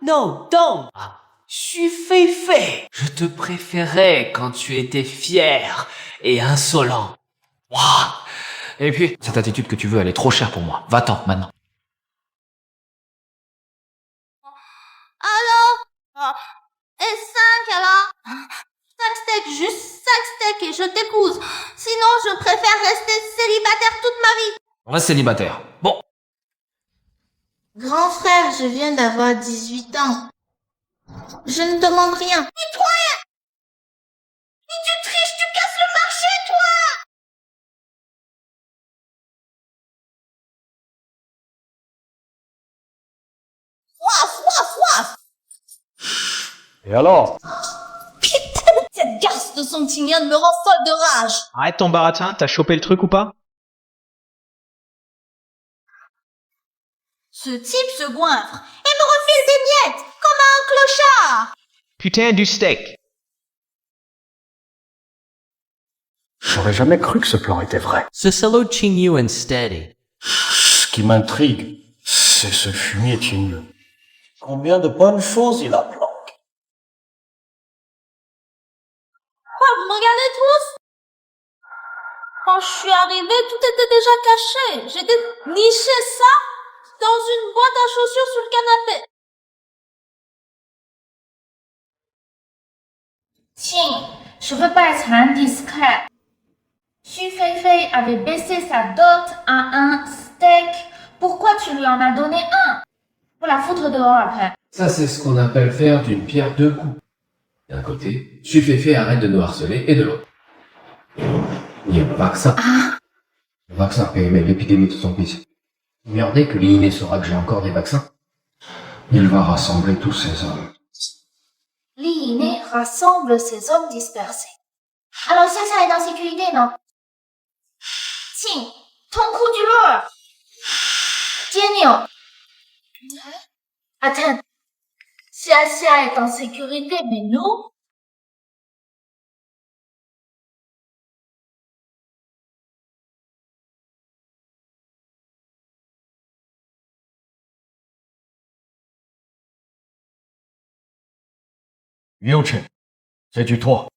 Non, don't! Je suis Fei-Fei. Je te préférais quand tu étais fier et insolent. Wouah. Et puis, cette attitude que tu veux, elle est trop chère pour moi. Va-t'en, maintenant. Alors? Et 5 alors? 5 steaks, juste steak et je t'épouse. Sinon, je préfère rester célibataire toute ma vie. On reste célibataire. Bon. Grand frère, je viens d'avoir 18 ans. Je ne demande rien. Et toi? Si tu triches, tu casses le marché, toi! Soif! Et alors? Putain, cette garce de Santignan me rend folle de rage. Arrête ton baratin, t'as chopé le truc ou pas? Ce type se goinfre et me refile des miettes, comme un clochard. Putain du steak. J'aurais jamais cru que ce plan était vrai. Ce salaud Qing Yuan steady. Ce qui m'intrigue, c'est ce fumier Qing. Combien de bonnes choses il a planqué. Quoi, vous me regardez tous? Quand je suis arrivée, tout était déjà caché. J'ai niché ça dans une boîte à chaussures sur le canapé. Qing, je veux pas être indiscret. Xu Feifei avait baissé sa dot à un steak. Pourquoi tu lui en as donné un? Pour la foutre dehors après. Ça, c'est ce qu'on appelle faire d'une pierre deux coups. D'un côté, Xu Feifei arrête de nous harceler, et de l'autre. Il y a le vaccin. Le vaccin permet l'épidémie de zombies. Merdez que l'INE saura que j'ai encore des vaccins. Il va rassembler tous ces hommes. L'INE rassemble ces hommes dispersés. Alors ça est en sécurité, non? Qing, ton coup du lourd. Jianniu. Attends. Xia est en sécurité, mais nous? Liu Chen, c'est du toi.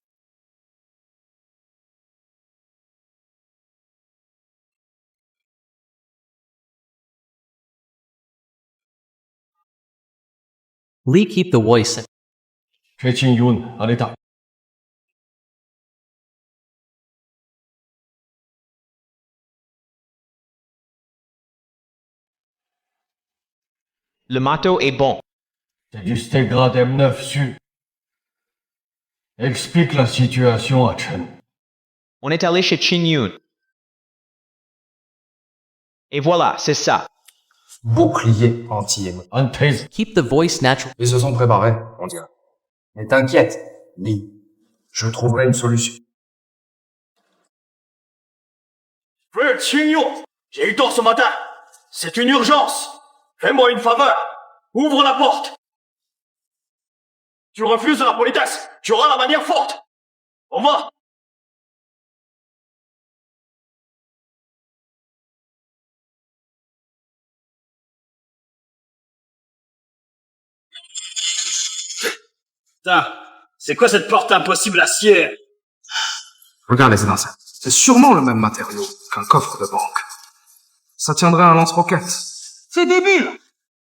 Lee keep the voice. Chez Qing Yun, à l'état. Le matos est bon. C'est du steak grade M9 su. Explique la situation à Chen. On est allé chez Qing Yun. Et voilà, c'est ça. Bouclier anti-émo. Un taser. Keep the voice natural. Ils se sont préparés, on dirait. Mais t'inquiète, Lee. Je trouverai une solution. Frère Qing Yun, j'ai eu tort ce matin. C'est une urgence. Fais-moi une faveur. Ouvre la porte. Tu refuses la politesse. Tu auras la manière forte. Au revoir. Putain, c'est quoi cette porte impossible à scier? Regardez cette enceinte. C'est sûrement le même matériau qu'un coffre de banque. Ça tiendrait à un lance-roquette. C'est débile!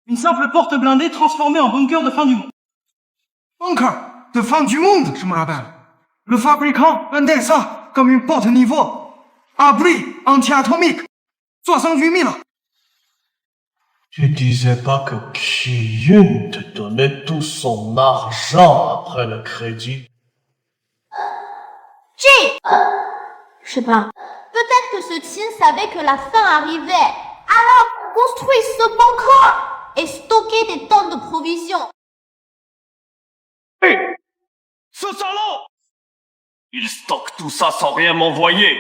Une simple porte blindée transformée en bunker de fin du monde. Bunker de fin du monde, je me rappelle. Le fabricant vendait ça comme une porte niveau. Abri anti-atomique. 68 000. Tu disais pas que Qi Yun te donnait tout son argent après le crédit? Chi! Je sais pas. Peut-être que ce Qin savait que la fin arrivait. Alors, construis ce bunker et stocker des tonnes de provisions. Hé! Ce salaud! Il stocke tout ça sans rien m'envoyer.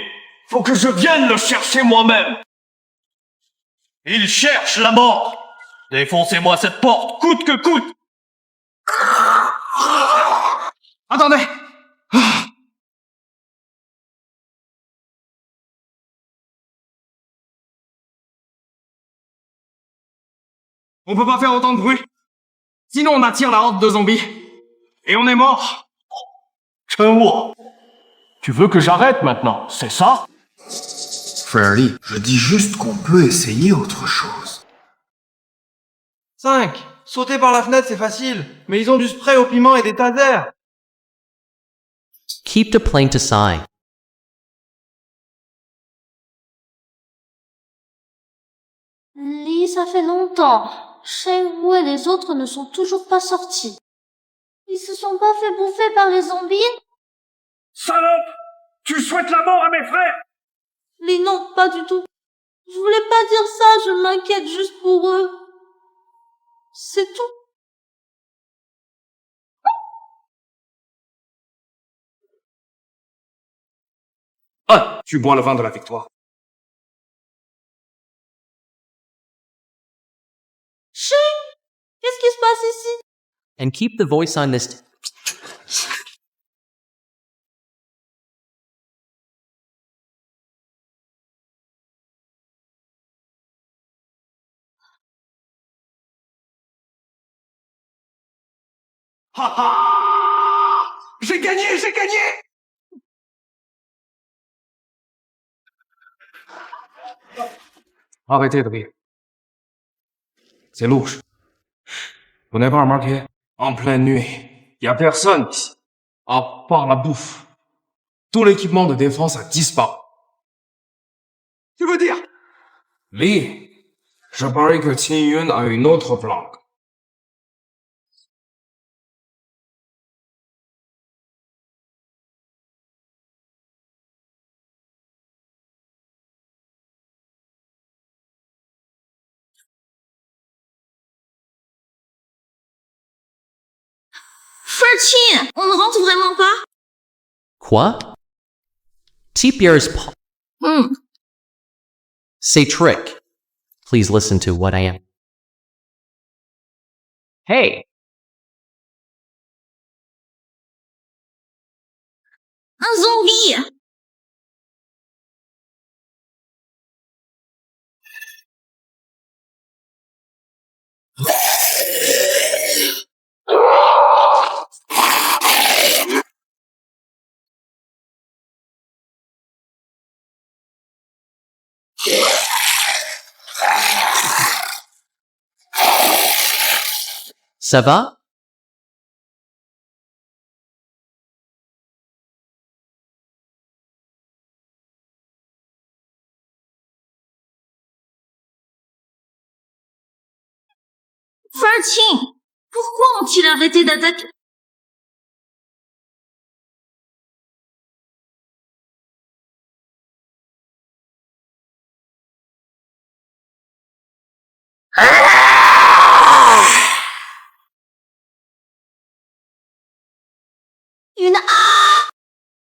Faut que je vienne le chercher moi-même. Il cherche la mort. Défoncez-moi cette porte, coûte que coûte. Attendez. On peut pas faire autant de bruit. Sinon on attire la horde de zombies. Et on est mort. Chen-Wo, tu veux que j'arrête maintenant, c'est ça? Frère Lee, je dis juste qu'on peut essayer autre chose. 5. Sauter par la fenêtre, c'est facile. Mais ils ont du spray au piment et des tasers. Keep the plane to sign. Lee, ça fait longtemps. Sheng-Wu et les autres ne sont toujours pas sortis. Ils se sont pas fait bouffer par les zombies? Salope! Tu souhaites la mort à mes frères? Lee, non, pas du tout. Je voulais pas dire ça, je m'inquiète juste pour eux. C'est tout. Ah, tu bois le vin de la victoire. Sheng! Qu'est-ce qui se passe ici? And keep the voice on this. Ha ha! J'ai gagné, j'ai gagné! Arrêtez de rire. C'est louche. Vous n'avez pas remarqué? En pleine nuit, y a personne ici. À part la bouffe. Tout l'équipement de défense a disparu. Tu veux dire? Lee, je parie que Qin Yun a une autre planque. Furchin, on ne rentre vraiment pas? Quoi? Tipier's Say trick. Please listen to what I am. Hey! Un zombie! Ça va? Furchin! Pourquoi ont-ils arrêté d'attaquer?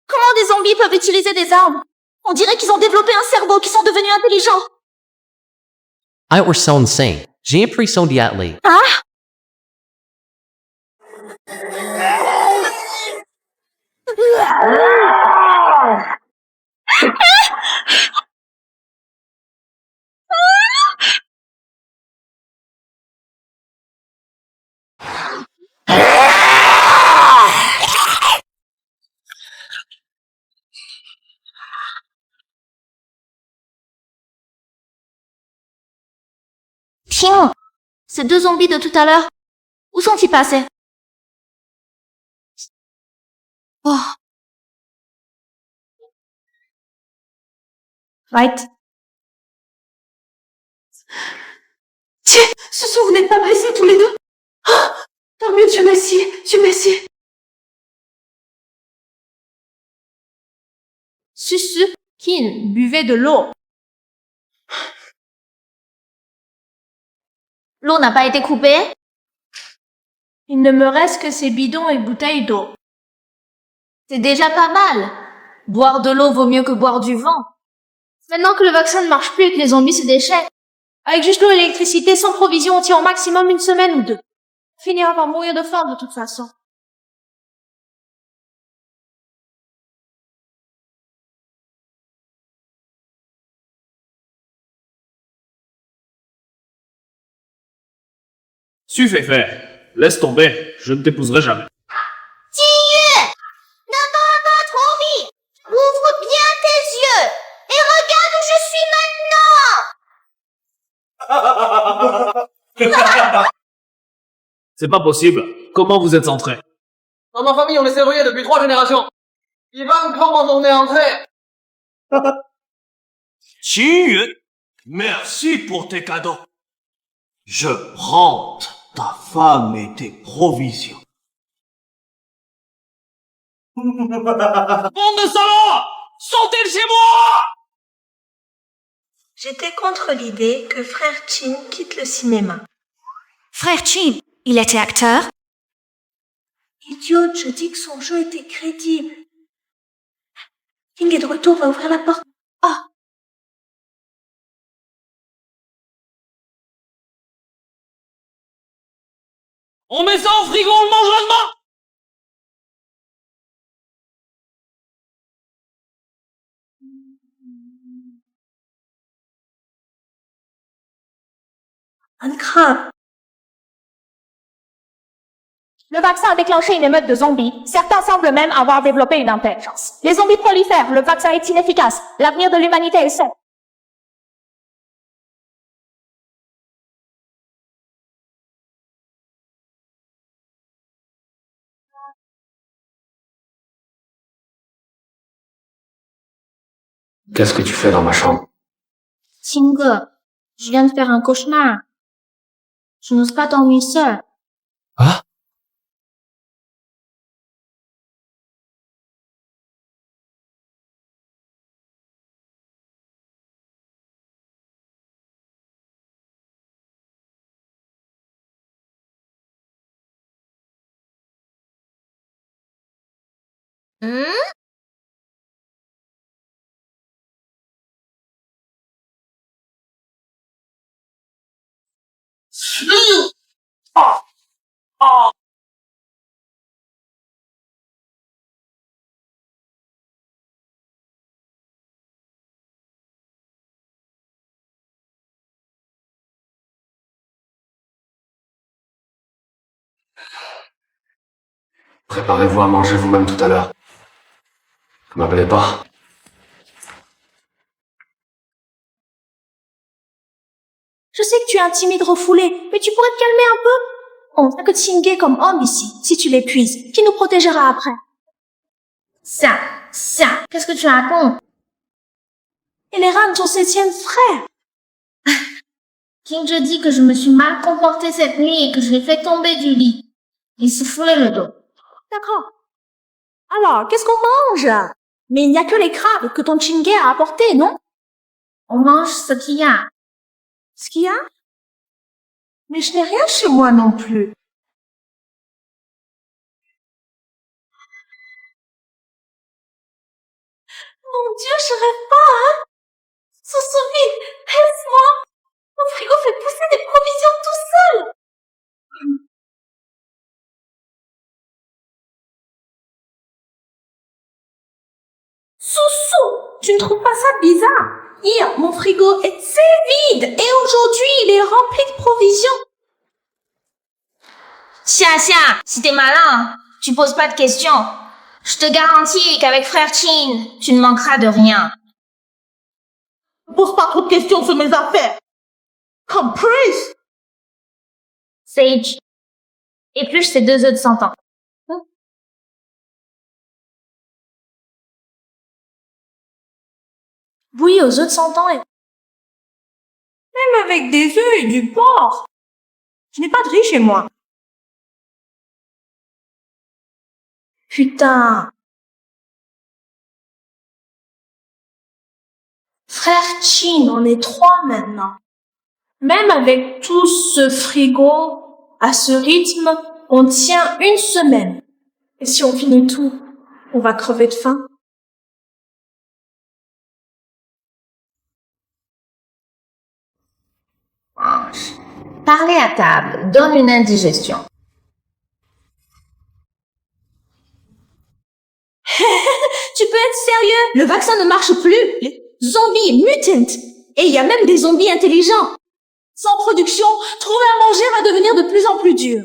Comment des zombies peuvent utiliser des armes? On dirait qu'ils ont développé un cerveau, qu'ils sont devenus intelligents. I were so insane. J'ai l'impression d'y aller. Ah? Tiens, ces deux zombies de tout à l'heure, où sont-ils passés? Oh. Right. Tiens, ce sont, vous n'êtes pas blessés tous les deux? Oh, tant mieux, Dieu merci, Dieu merci. Susu, Kin, buvez de l'eau. L'eau n'a pas été coupée? Il ne me reste que ces bidons et bouteilles d'eau. C'est déjà pas mal. Boire de l'eau vaut mieux que boire du vent. Maintenant que le vaccin ne marche plus et que les zombies se déchaînent, avec juste l'eau et l'électricité sans provision, on tient au maximum une semaine ou deux. On finira par mourir de faim de toute façon. Suffit fait. Laisse tomber. Je ne t'épouserai jamais. Tiyu! N'attends pas trop vite! Ouvre bien tes yeux! Et regarde où je suis maintenant! C'est pas possible. Comment vous êtes entrés? Dans ma famille, on est serrurier depuis 3 générations. Ivan, comment on est entré? Qin merci pour tes cadeaux. Je rentre ta femme et tes provisions. Bande de salauds! Sortez de chez moi! J'étais contre l'idée que frère Chin quitte le cinéma. Frère Chin, il était acteur? Idiote, je dis que son jeu était crédible. King est de retour, va ouvrir la porte. Ah! On met ça au frigo, on le mangera demain! Un crabe. Le vaccin a déclenché une émeute de zombies. Certains semblent même avoir développé une intelligence. Les zombies prolifèrent, le vaccin est inefficace. L'avenir de l'humanité est certain. Qu'est-ce que tu fais dans ma chambre? Tingle, je viens de faire un cauchemar. Je n'ose pas dormir seul. Ah? Préparez-vous à manger vous-même tout à l'heure. Vous m'appelez pas? Je sais que tu es un timide refoulé, mais tu pourrais te calmer un peu. On n'a que Tsinge comme homme ici, si tu l'épuises. Qui nous protégera après? Ça, qu'est-ce que tu racontes? Et les rats de ton 7e frère. King, je dis que je me suis mal comportée cette nuit et que je l'ai fait tomber du lit. Il se foulait le dos. D'accord. Alors, qu'est-ce qu'on mange? Mais il n'y a que les crabes que ton Tsinge a apportés, non? On mange ce qu'il y a. Ce qu'il y a? Mais je n'ai rien chez moi non plus. Mon Dieu, je rêve pas, hein? Sousouville, laisse-moi. Mon frigo fait pousser des provisions tout seul. Soussou, tu ne trouves pas ça bizarre? Hier, mon frigo était vide et aujourd'hui, il est rempli de provisions. Xia, si t'es malin, tu poses pas de questions. Je te garantis qu'avec frère Chin, tu ne manqueras de rien. Ne pose pas trop de questions sur mes affaires. Comprise? Sage, épluche ces 2 œufs de 100 ans. Oui, aux œufs de 100 ans et... Même avec des œufs et du porc. Je n'ai pas de riz chez moi. Putain. Frère Chin, on est 3 maintenant. Même avec tout ce frigo, à ce rythme, on tient 1 semaine. Et si on finit tout, on va crever de faim. Parler à table donne une indigestion. Tu peux être sérieux? Le vaccin ne marche plus. Les zombies mutant. Et il y a même des zombies intelligents. Sans production, trouver à manger va devenir de plus en plus dur.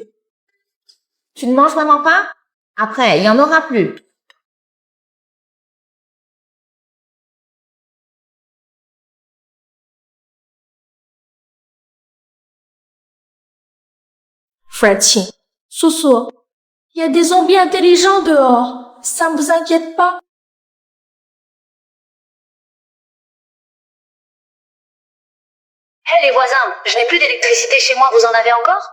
Tu ne manges vraiment pas? Après, il y en aura plus. Freddy, Soso, il y a des zombies intelligents dehors. Ça ne vous inquiète pas? Hé les voisins, je n'ai plus d'électricité chez moi, vous en avez encore?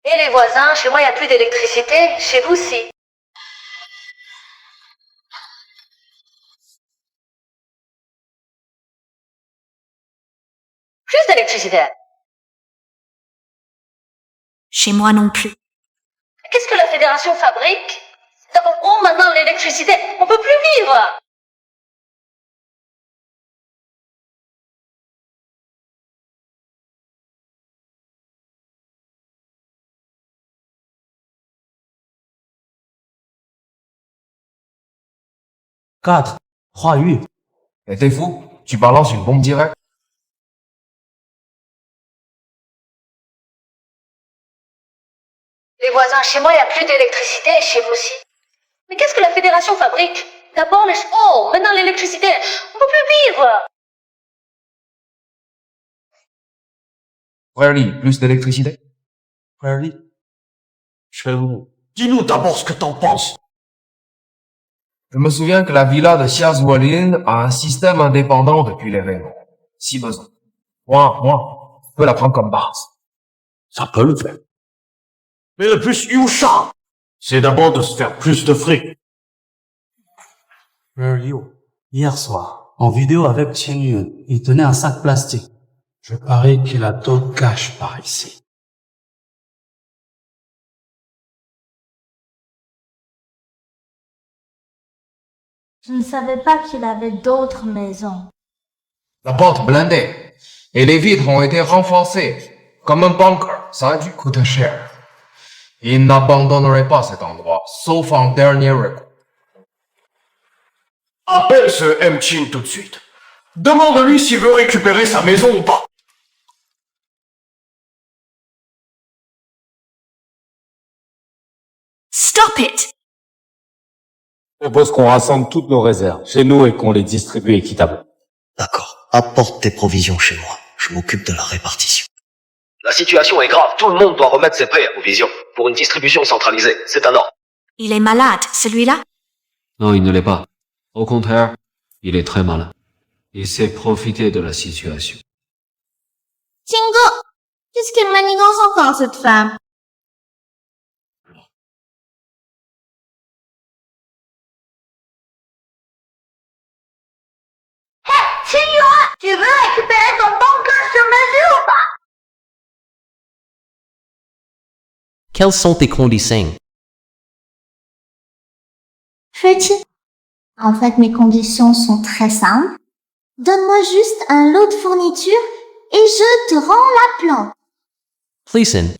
Hé les voisins, chez moi il n'y a plus d'électricité, chez vous si. Plus d'électricité. Chez moi non plus. Qu'est-ce que la fédération fabrique? Oh, maintenant l'électricité, on peut plus vivre. Quatre. 3, 8. Et t'es fou? Tu balances une bombe directe? Les voisins, chez moi il n'y a plus d'électricité, chez vous aussi. Mais qu'est-ce que la fédération fabrique? D'abord les... Oh, maintenant l'électricité, on peut plus vivre. Frère Lee, plus d'électricité? Frère Lee? Chez vous. Dis-nous d'abord ce que t'en penses. Je me souviens que la villa de Xiazhualin a un système indépendant depuis les rénaux. Si besoin. Moi, je peux la prendre comme base. Ça peut le faire. Mais le plus Yusha, c'est d'abord de se faire plus de fric. Ryu, hier soir, en vidéo avec Chen Yun, il tenait un sac plastique. Je parie qu'il a d'autres caches par ici. Je ne savais pas qu'il avait d'autres maisons. La porte blindée. Et les vitres ont été renforcées. Comme un bunker. Ça a dû coûter cher. Il n'abandonnerait pas cet endroit, sauf en dernier recours. Appelle ce M-Chin tout de suite. Demande-lui s'il veut récupérer sa maison ou pas. Stop it! Je propose qu'on rassemble toutes nos réserves chez nous et qu'on les distribue équitablement. D'accord. Apporte tes provisions chez moi. Je m'occupe de la répartition. La situation est grave. Tout le monde doit remettre ses prêts à provisions pour une distribution centralisée. C'est un ordre. Il est malade, celui-là? Non, il ne l'est pas. Au contraire, il est très malin. Il sait profiter de la situation. Tingo! Qu'est-ce qu'elle manigance encore, cette femme? Chinois, tu veux récupérer ton bunker sur mesure ou pas? Quelles sont tes conditions? Petit. En fait, mes conditions sont très simples. Donne-moi juste un lot de fournitures et je te rends la plante. Listen,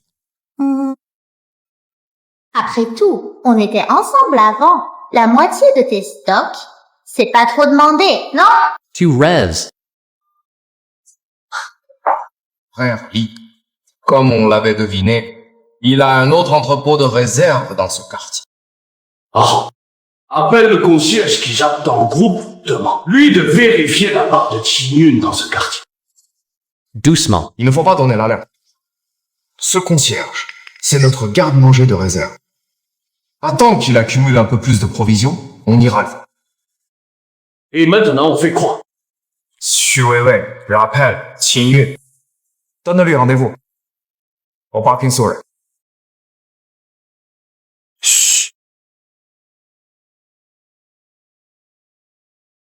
Après tout, on était ensemble avant. La moitié de tes stocks, c'est pas trop demandé, non? tu rêves. Frère Lee, comme on l'avait deviné, il a un autre entrepôt de réserve dans ce quartier. Ah. Appelle le concierge qui jappe dans le groupe, demande lui de vérifier la part de Chin-Yun dans ce quartier. Doucement. Il ne faut pas donner l'alerte. Ce concierge, c'est notre garde-manger de réserve. Attends qu'il accumule un peu plus de provisions, on ira le voir. Et maintenant, on fait quoi? Xu Weiwei, je rappelle, Qin-Yun. Donne-lui rendez-vous. Au parking store.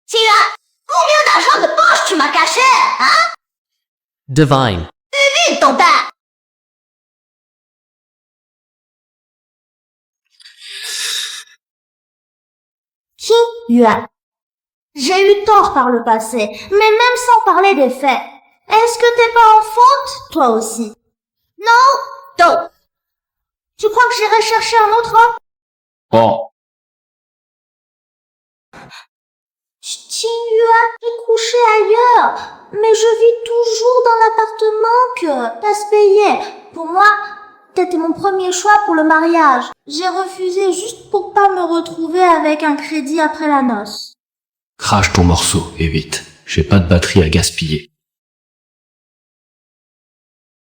Sylvain, combien d'argent de poche tu m'as caché, hein? Divine. Vite ton tas! Yuan. J'ai eu tort par le passé, mais même sans parler des faits. Est-ce que t'es pas en faute, toi aussi? Non? Donc, tu crois que j'irai chercher un autre homme? Bon. Yuan, j'ai couché ailleurs, mais je vis toujours dans l'appartement que t'as payé. Pour moi, t'étais mon premier choix pour le mariage. J'ai refusé juste pour pas me retrouver avec un crédit après la noce. Crache ton morceau, et vite. J'ai pas de batterie à gaspiller.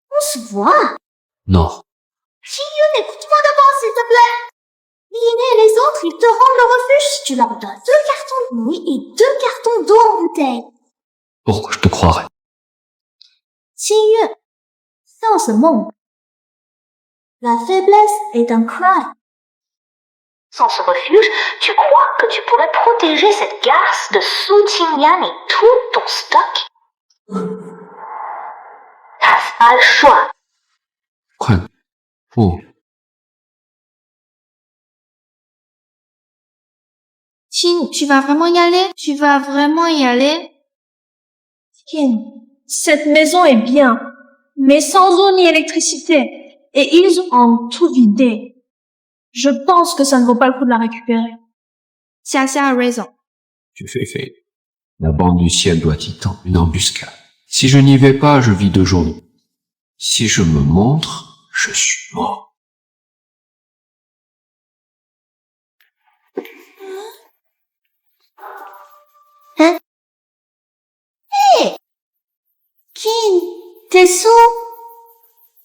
On se voit. Non. Yun, écoute-moi d'abord, s'il te plaît. Lina et les autres, ils te rendent le refuge si tu leur donnes 2 cartons de nuit et 2 cartons d'eau en bouteille. Pourquoi je te croirais? 清月，笑什么 La faiblesse est un crime. Sans ce refuge, tu crois que tu pourrais protéger cette garce de Su Qingyan et tout ton stock? T'as pas le choix. 快，不， Qin, tu vas vraiment y aller? Tu vas vraiment y aller? Qin, cette maison est bien, mais sans eau ni électricité. Et ils ont tout vidé. Je pense que ça ne vaut pas le coup de la récupérer. Xia a raison. Tu fais fait. La bande du ciel doit y tendre une embuscade. Si je n'y vais pas, je vis de journée. Si je me montre, je suis mort. Hein? Hé! Qin, t'es sourd?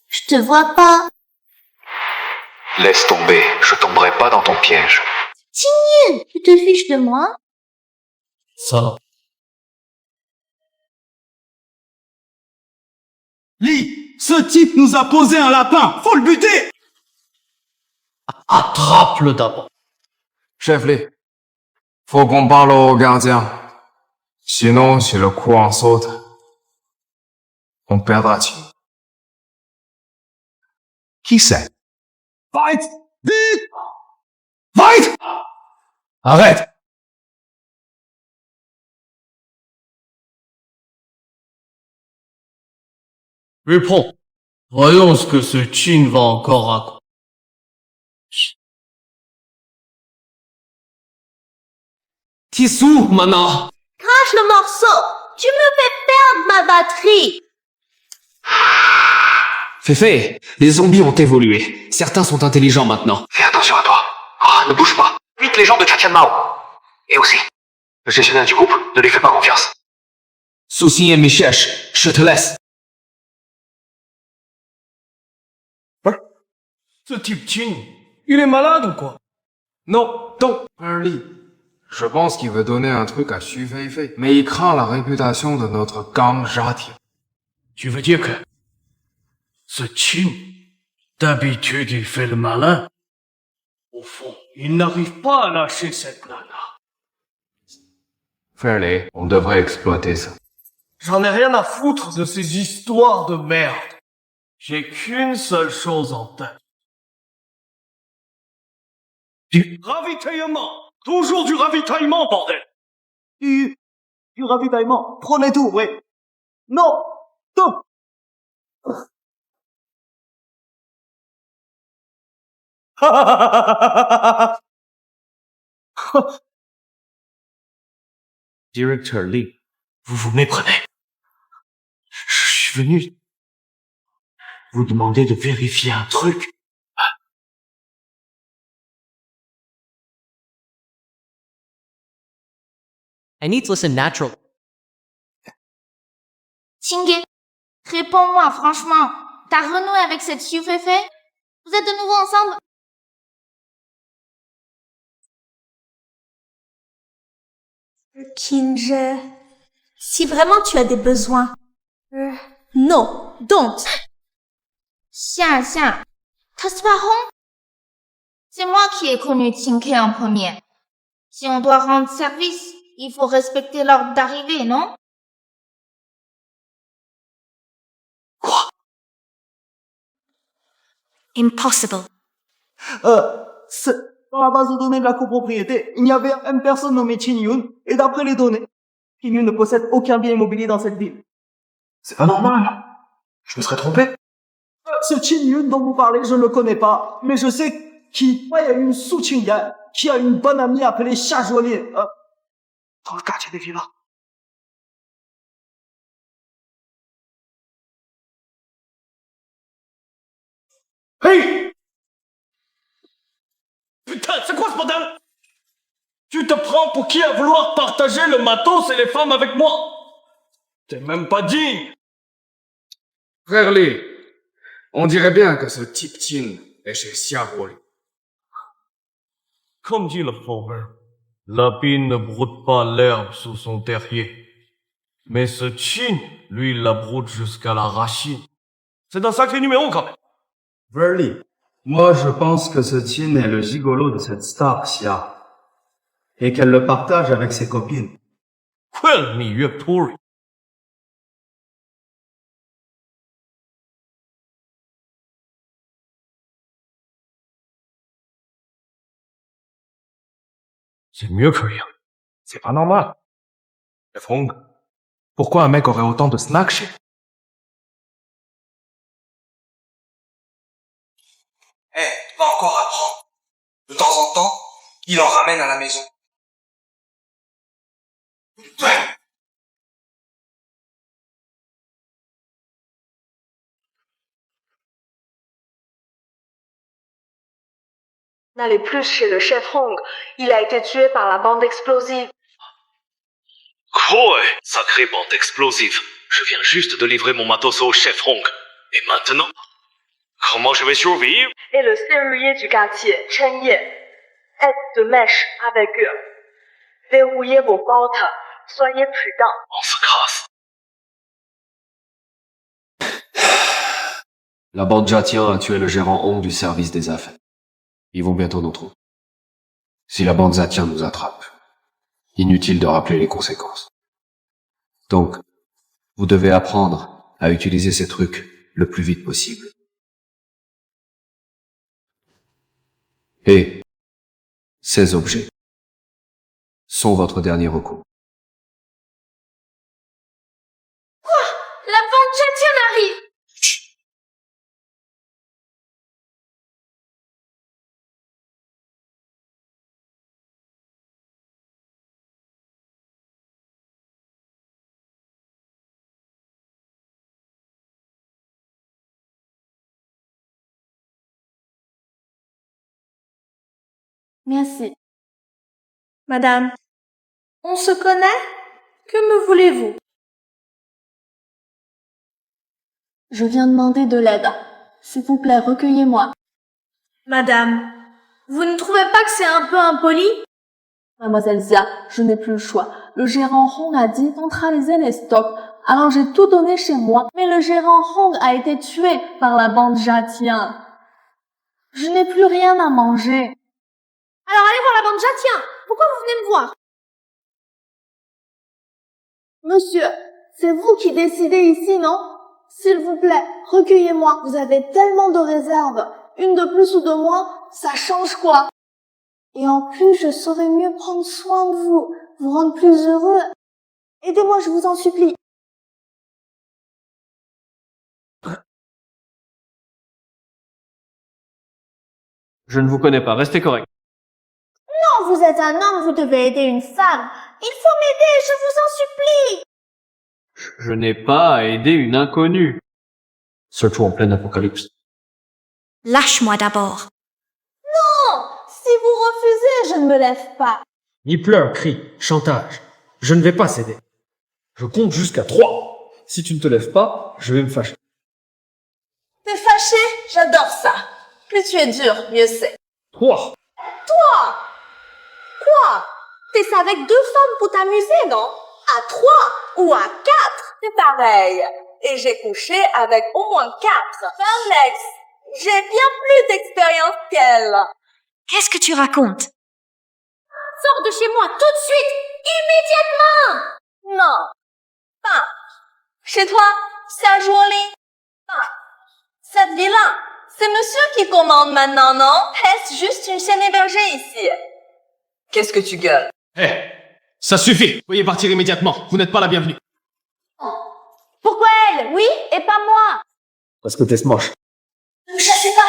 Je te vois pas. Laisse tomber, je tomberai pas dans ton piège. Qin, tu te fiches de moi? Ça. Lee, ce type nous a posé un lapin. Faut le buter. Attrape-le d'abord. Chef Lee, faut qu'on parle au gardien. Sinon, si le courant saute, on perdra Qin. Qui c'est? Fight! Vite! Fight! Arrête! Réponds. Voyons ce que ce Qin va encore raconter. T'es sourd maintenant. Crache le morceau. Tu me fais perdre ma batterie. Féfé, les zombies ont évolué. Certains sont intelligents maintenant. Fais attention à toi. Ah, ne bouge pas. Vite les gens de Tian Mao. Et aussi, le gestionnaire du groupe, ne lui fais pas confiance. Souci et Michèche, je te laisse. Ce type Qin, il est malade ou quoi? Non, donc, Lee. Je pense qu'il veut donner un truc à Xu Feifei, mais il craint la réputation de notre gang Jati. Tu veux dire que ce Qin, d'habitude il fait le malin. Au fond, il n'arrive pas à lâcher cette nana. Frère Lee, on devrait exploiter ça. J'en ai rien à foutre de ces histoires de merde. J'ai qu'une seule chose en tête. Du ravitaillement. Toujours du ravitaillement, bordel. Du ravitaillement. Prenez tout, oui. Non, tout. Directeur Lee, vous vous méprenez. Je suis venu vous demander de vérifier un truc. I need to listen natural. Qingge, réponds-moi franchement. T'as renoué avec cette Xu Feifei? Vous êtes de nouveau ensemble? Qingge, si vraiment tu as des besoins, non, don't. Xia, t'as pas honte? C'est moi qui ai connu Qingke en premier. Si on doit rendre service, il faut respecter l'ordre d'arrivée, non? Impossible. Dans la base de données de la copropriété, il n'y avait une personne nommée Qin Yun, et d'après les données, Qin Yun ne possède aucun bien immobilier dans cette ville. C'est pas normal. Je me serais trompé. Ce Qin Yun dont vous parlez, je ne le connais pas, mais je sais qu'il y a une Su Qingyan qui a une bonne amie appelée Xia Zhuolie, dans le quartier des villas. Hey! Putain, c'est quoi ce bordel? Tu te prends pour qui à vouloir partager le matos et les femmes avec moi? T'es même pas digne. Frère Lee, on dirait bien que ce type Qin est chez Xia Huoli. Comme dit le proverbe, la bine ne broute pas l'herbe sous son terrier. Mais ce Chin, lui, il la broute jusqu'à la racine. C'est un sacré numéro quand même. Verly, moi je pense que ce Tien est le gigolo de cette star, Xia. Et qu'elle le partage avec ses copines. quel你越 Tory。C'est mieux que rien. C'est pas normal. Chef Hong, pourquoi un mec aurait autant de snacks chez lui? Va encore apprendre. De temps en temps, il en ramène à la maison. N'allez plus chez le chef Hong. Il a été tué par la bande explosive. Quoi? Sacrée bande explosive. Je viens juste de livrer mon matos au chef Hong. Et maintenant? Comment je vais survivre? Et le serrurier du quartier, Chen Ye, est de mèche avec eux. Verrouillez vos portes. Soyez prudents. On se casse. La bande Jatien a tué le gérant Hong du service des affaires. Ils vont bientôt nous trouver. Si la bande Zatien nous attrape, inutile de rappeler les conséquences. Donc, vous devez apprendre à utiliser ces trucs le plus vite possible. Et ces objets sont votre dernier recours. Quoi? La bande Jatien arrive! Merci. Madame, on se connaît? Que me voulez-vous? Je viens demander de l'aide. S'il vous plaît, recueillez-moi. Madame, vous ne trouvez pas que c'est un peu impoli? Mademoiselle Xia, je n'ai plus le choix. Le gérant Hong a dit centraliser les stocks. Alors j'ai tout donné chez moi. Mais le gérant Hong a été tué par la bande Jatien. Je n'ai plus rien à manger. Alors allez voir la bande Jatien. Pourquoi vous venez me voir? Monsieur, c'est vous qui décidez ici, non? S'il vous plaît, recueillez-moi. Vous avez tellement de réserves. Une de plus ou de moins, ça change quoi? Et en plus, je saurais mieux prendre soin de vous, vous rendre plus heureux. Aidez-moi, je vous en supplie. Je ne vous connais pas, restez correct. Non, vous êtes un homme, vous devez aider une femme. Il faut m'aider, je vous en supplie. Je n'ai pas à aider une inconnue. Surtout en pleine apocalypse. Lâche-moi d'abord. Non! Si vous refusez, je ne me lève pas. Ni pleurs, crie, chantage. Je ne vais pas céder. Je compte jusqu'à 3. Si tu ne te lèves pas, je vais me fâcher. T'es fâché? J'adore ça. Plus tu es dur, mieux c'est. 3. Toi! Quoi? T'es avec 2 femmes pour t'amuser, non? À 3 ou à 4, c'est pareil. Et j'ai couché avec au moins 4 femmes ex. J'ai bien plus d'expérience qu'elle. Qu'est-ce que tu racontes? Sors de chez moi tout de suite! Immédiatement! Non. Pas. Chez toi, Serge Wally. Pas. Cette villa, c'est monsieur qui commande maintenant, non? Est-ce juste une chaîne hébergée ici? Qu'est-ce que tu gueules? Hé, ça suffit. Veuillez partir immédiatement. Vous n'êtes pas la bienvenue. Pourquoi elle? Oui, et pas moi? Parce que t'es moche. Ne me chassez pas!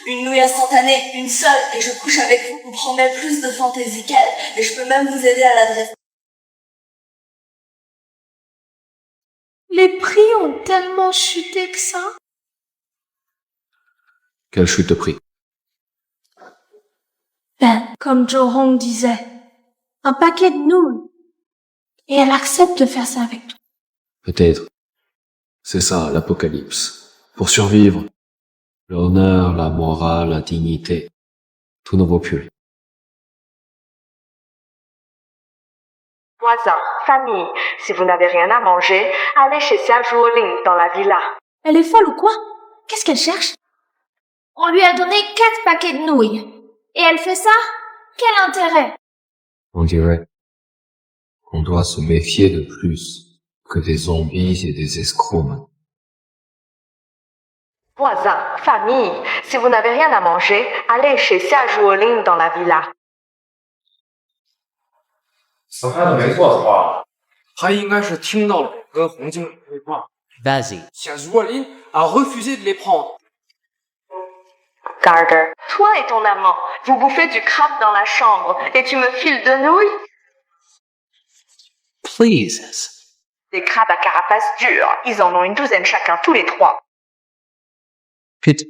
Une nouille instantanée, une seule, et je couche avec vous, vous promets plus de fantaisie qu'elle, et je peux même vous aider à l'adresse. Les prix ont tellement chuté que ça. Quelle chute de prix? Ben, comme Joe Hong disait, un paquet de nouilles. Et elle accepte de faire ça avec toi. Peut-être. C'est ça, l'apocalypse. Pour survivre, l'honneur, la morale, la dignité, tout ne vaut plus. Voisins, famille, si vous n'avez rien à manger, allez chez Sia Zhuolin dans la villa. Elle est folle ou quoi? Qu'est-ce qu'elle cherche? On lui a donné 4 paquets de nouilles. Et elle fait ça? Quel intérêt? On dirait qu'on doit se méfier de plus que des zombies et des escrocs maintenant. Voisins, famille, si vous n'avez rien à manger, allez chez Sia Zhuolin dans la villa. 死开的没错的话，他应该是听到了我跟红经理对话。 Vas-y. Sia Zhuolin a refusé de les prendre. Carter, toi et ton amant, vous bouffez du crabe dans la chambre et tu me files de nouilles? Please. Des crabes à carapace dure, ils en ont une douzaine chacun, tous les 3. Pit.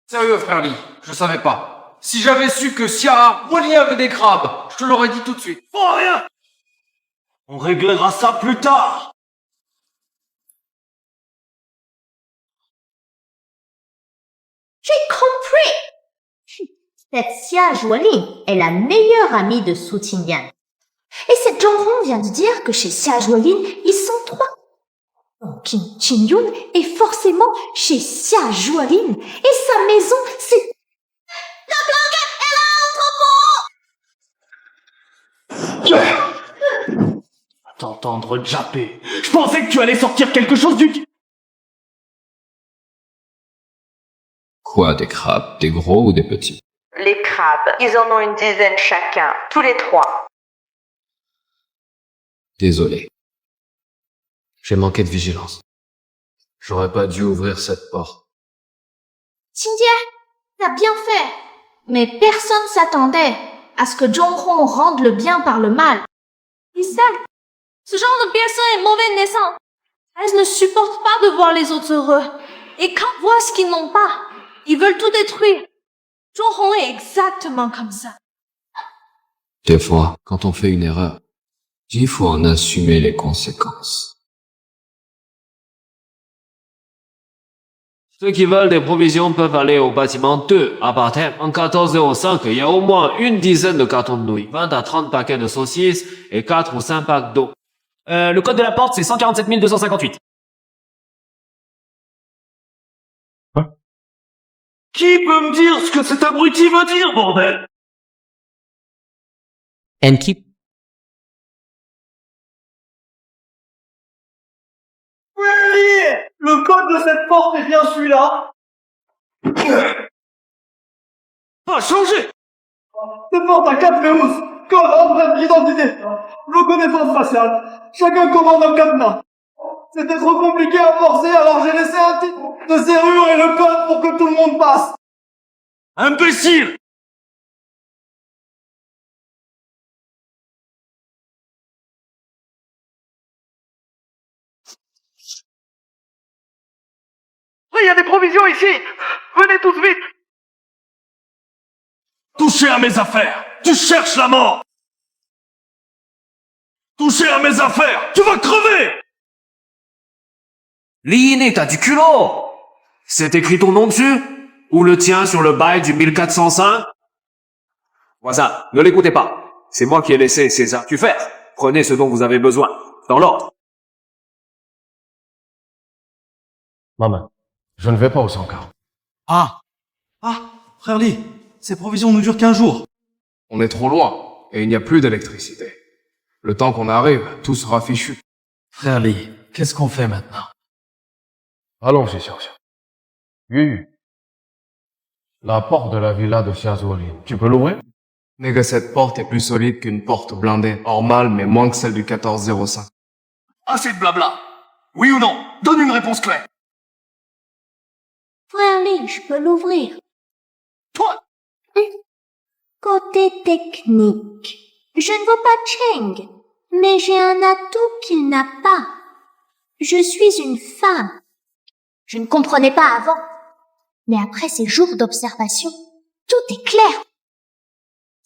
Sérieux, frère Lee, je savais pas. Si j'avais su que Sia Zhuolin avait des crabes, je te l'aurais dit tout de suite. Oh, rien! On réglera ça plus tard! J'ai compris! Cette Sia Zhuolin est la meilleure amie de Su Qingyan. Et cette Zhonghong vient de dire que chez Sia Zhuolin, ils sont 3. Donc Qin-Yun est forcément chez Sia Zhuolin. Et sa maison, c'est... La blanquette, elle a un entrepôt! T'entendre japper. Je pensais que tu allais sortir quelque chose du... Quoi, des crabes? Des gros ou des petits? Les crabes, ils en ont une dizaine chacun, tous les 3. Désolé. J'ai manqué de vigilance. J'aurais pas dû ouvrir cette porte. Qingyan, t'as bien fait. Mais personne s'attendait à ce que Zhonghong rende le bien par le mal. Et ça, ce genre de personne est mauvaise naissance. Elles ne supportent pas de voir les autres heureux. Et quand ils voient ce qu'ils n'ont pas, ils veulent tout détruire. Zhonghong est exactement comme ça. Des fois, quand on fait une erreur, il faut en assumer les conséquences. Ceux qui veulent des provisions peuvent aller au bâtiment 2, à partir en 1405. Il y a au moins une dizaine de cartons de nouilles, 20 à 30 paquets de saucisses et 4 ou 5 packs d'eau. Le code de la porte, c'est 147 258. Qui peut me dire ce que cet abruti veut dire, bordel? And keep. Oui, le code de cette porte est bien celui-là. Pas changé. Cette porte à 4 Véus. Code, empreinte, identité. Reconnaissance faciale. Chacun commande un cadenas. C'était trop compliqué à forcer, alors j'ai laissé un type de serrure et le code pour que tout le monde passe. Imbécile! Il y a des provisions ici! Venez tous vite! Touchez à mes affaires! Tu cherches la mort! Touchez à mes affaires! Tu vas crever! Liné, t'as du culot! C'est écrit ton nom dessus? Ou le tien sur le bail du 1405? Voisin, ne l'écoutez pas. C'est moi qui ai laissé ces actes faire. Prenez ce dont vous avez besoin. Dans l'ordre. Maman, je ne vais pas au 140. Ah, frère Lee, ces provisions ne durent qu'un jour. On est trop loin, et il n'y a plus d'électricité. Le temps qu'on arrive, tout sera fichu. Frère Lee, qu'est-ce qu'on fait maintenant? Allons chez Xiaoxiao. Yu, la porte de la villa de Sia Zhuolin, tu peux l'ouvrir? Mais que cette porte est plus solide qu'une porte blindée, normale, mais moins que celle du 1405. Assez de blabla. Oui ou non? Donne une réponse claire. Frère Lee, je peux l'ouvrir. Toi! Côté technique, je ne vaux pas Cheng, mais j'ai un atout qu'il n'a pas. Je suis une femme. Je ne comprenais pas avant. Mais après ces jours d'observation, tout est clair.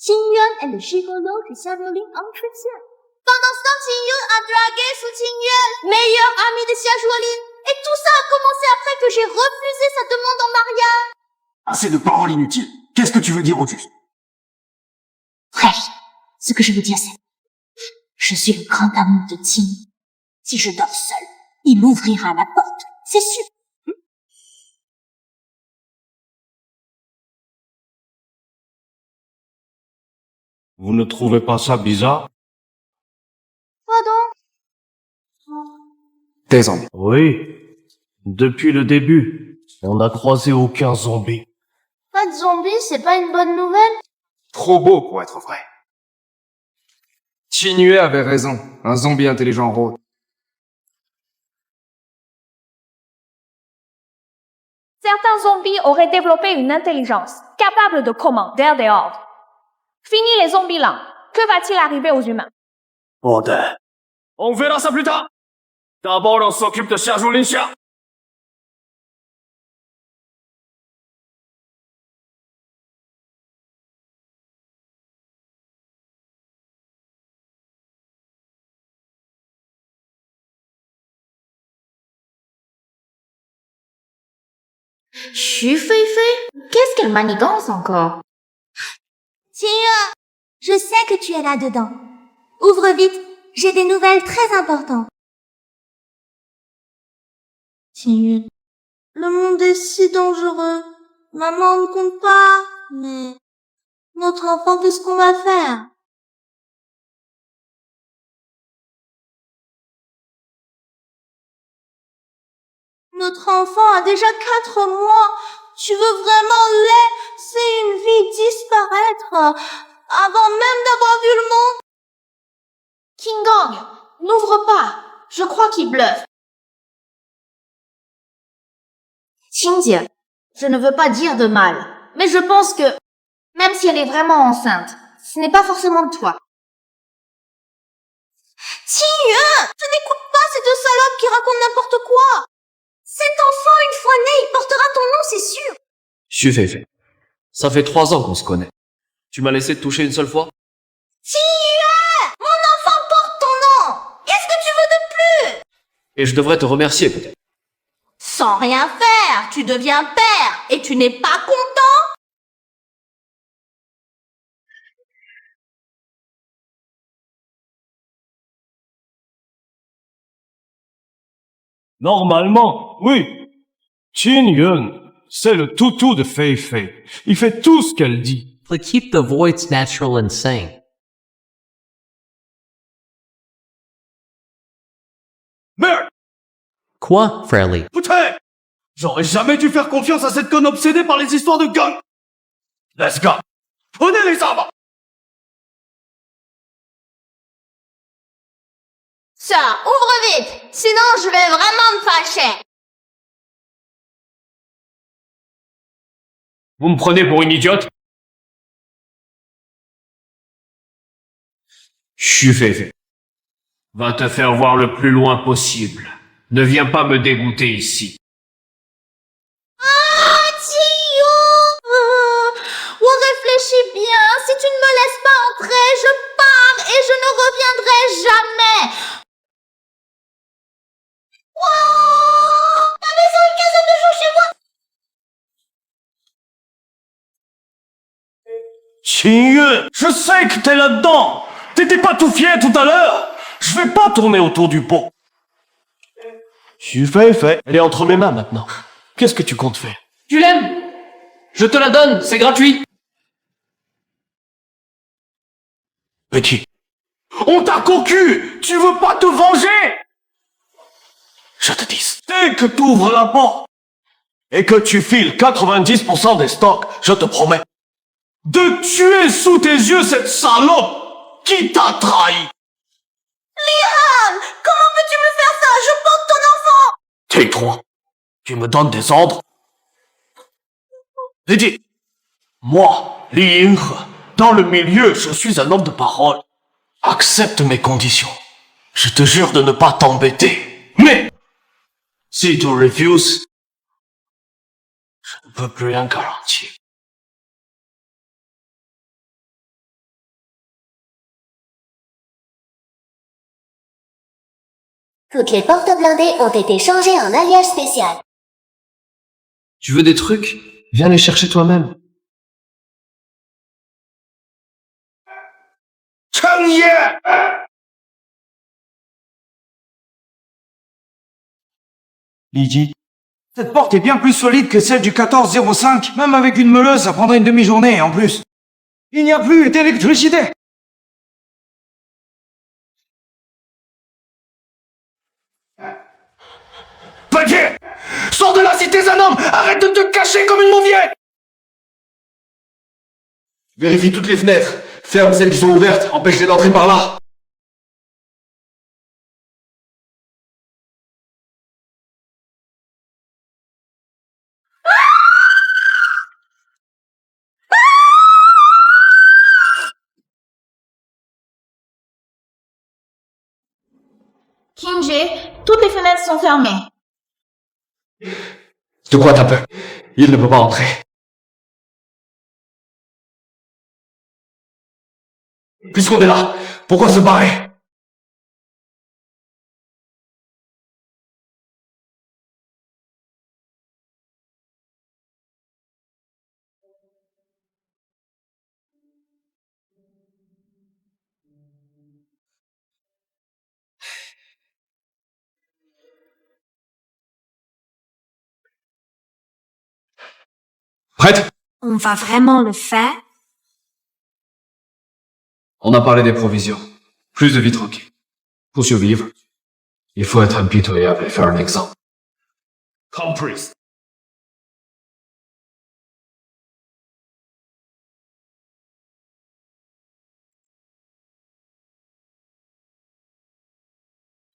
Qingyun est le gigolo que Sia Zhuolin entretient. Pendant ce temps, Qingyun a dragué Su Qingyan, meilleur ami de Sia Zhuolin. Et tout ça a commencé après que j'ai refusé sa demande en mariage. Assez de paroles inutiles. Qu'est-ce que tu veux dire au juste? Frère, Ce que je veux dire, c'est... Je suis le grand amour de Tim. Si je dors seul, il ouvrira la porte, c'est sûr. Vous ne trouvez pas ça bizarre? Quoi donc? Des zombies. Oui. Depuis le début, on n'a croisé aucun zombie. Pas de zombies, c'est pas une bonne nouvelle? Trop beau pour être vrai. Chinue avait raison. Un zombie intelligent rôde. Certains zombies auraient développé une intelligence capable de commander des ordres. Fini les zombies là. Que va-t-il arriver aux humains? Bordel. On verra ça plus tard. D'abord, on s'occupe de Xiajou Linxia. Xu Feifei? Qu'est-ce qu'elle manigance encore? Qingyue, je sais que tu es là-dedans. Ouvre vite, j'ai des nouvelles très importantes. Qingyue, le monde est si dangereux. Maman ne compte pas, mais... Notre enfant, qu'est-ce qu'on va faire? Notre enfant a déjà 4 mois. Tu veux vraiment laisser une vie disparaître avant même d'avoir vu le monde? King Gong, n'ouvre pas. Je crois qu'il bluffe. Xinjie, je ne veux pas dire de mal, mais je pense que, même si elle est vraiment enceinte, ce n'est pas forcément de toi. Qingyue, tu n'écoutes pas ces deux salopes qui racontent n'importe quoi. Cet enfant, une fois né, il portera ton nom, c'est sûr. Xu Feifei, ça fait 3 ans qu'on se connaît. Tu m'as laissé te toucher une seule fois? Qingyue, mon enfant porte ton nom. Qu'est-ce que tu veux de plus? Et je devrais te remercier peut-être. Sans rien faire, tu deviens père et tu n'es pas content? Normalement, oui. Qin Yun, c'est le toutou de Fei Fei. Il fait tout ce qu'elle dit. To keep the voids natural and sane. Merde! Quoi, Frelly? Putain! J'aurais jamais dû faire confiance à cette conne obsédée par les histoires de gang. Let's go. Prenez les armes! Ça, ouvre vite, sinon je vais vraiment me fâcher. Vous me prenez pour une idiote? Xu Feifei, va te faire voir le plus loin possible. Ne viens pas me dégoûter ici. Ah, Qingyue! On réfléchit bien, si tu ne me laisses pas entrer, je pars et je ne reviendrai jamais. Wow! La maison une quinzaine de jours chez moi. Qingyue, je sais que t'es là-dedans. T'étais pas tout fier tout à l'heure. Je vais pas tourner autour du pot. Xu Feifei, elle est entre mes mains maintenant. Qu'est-ce que tu comptes faire? Tu l'aimes? Je te la donne, c'est gratuit. Petit, on t'a cocu. Tu veux pas te venger? Je te dis, dès que t'ouvres la porte et que tu files 90% des stocks, je te promets de tuer sous tes yeux cette salope qui t'a trahi. Lihan, comment peux-tu me faire ça? Je porte ton enfant. Tais-toi. Tu me donnes des ordres? Petit, moi, Li Yinghe, dans le milieu, je suis un homme de parole. Accepte mes conditions. Je te jure de ne pas t'embêter. Mais, si tu refuses, je ne peux plus rien garantir. Toutes les portes blindées ont été changées en alliage spécial. Tu veux des trucs? Viens les chercher toi-même. Liji. Cette porte est bien plus solide que celle du 1405. Même avec une meuleuse, ça prendrait une demi-journée, en plus. Il n'y a plus d'électricité. Paquet! Sors de là si t'es un homme! Arrête de te cacher comme une mauviette! Vérifie toutes les fenêtres. Ferme celles qui sont ouvertes. Empêche-les d'entrer par là. Kinji, toutes les fenêtres sont fermées. De quoi t'as peur? Il ne peut pas entrer. Puisqu'on est là, pourquoi se barrer? Prête? On va vraiment le faire? On a parlé des provisions. Plus de vie tranquille. Pour survivre, il faut être impitoyable et faire un exemple. Compris.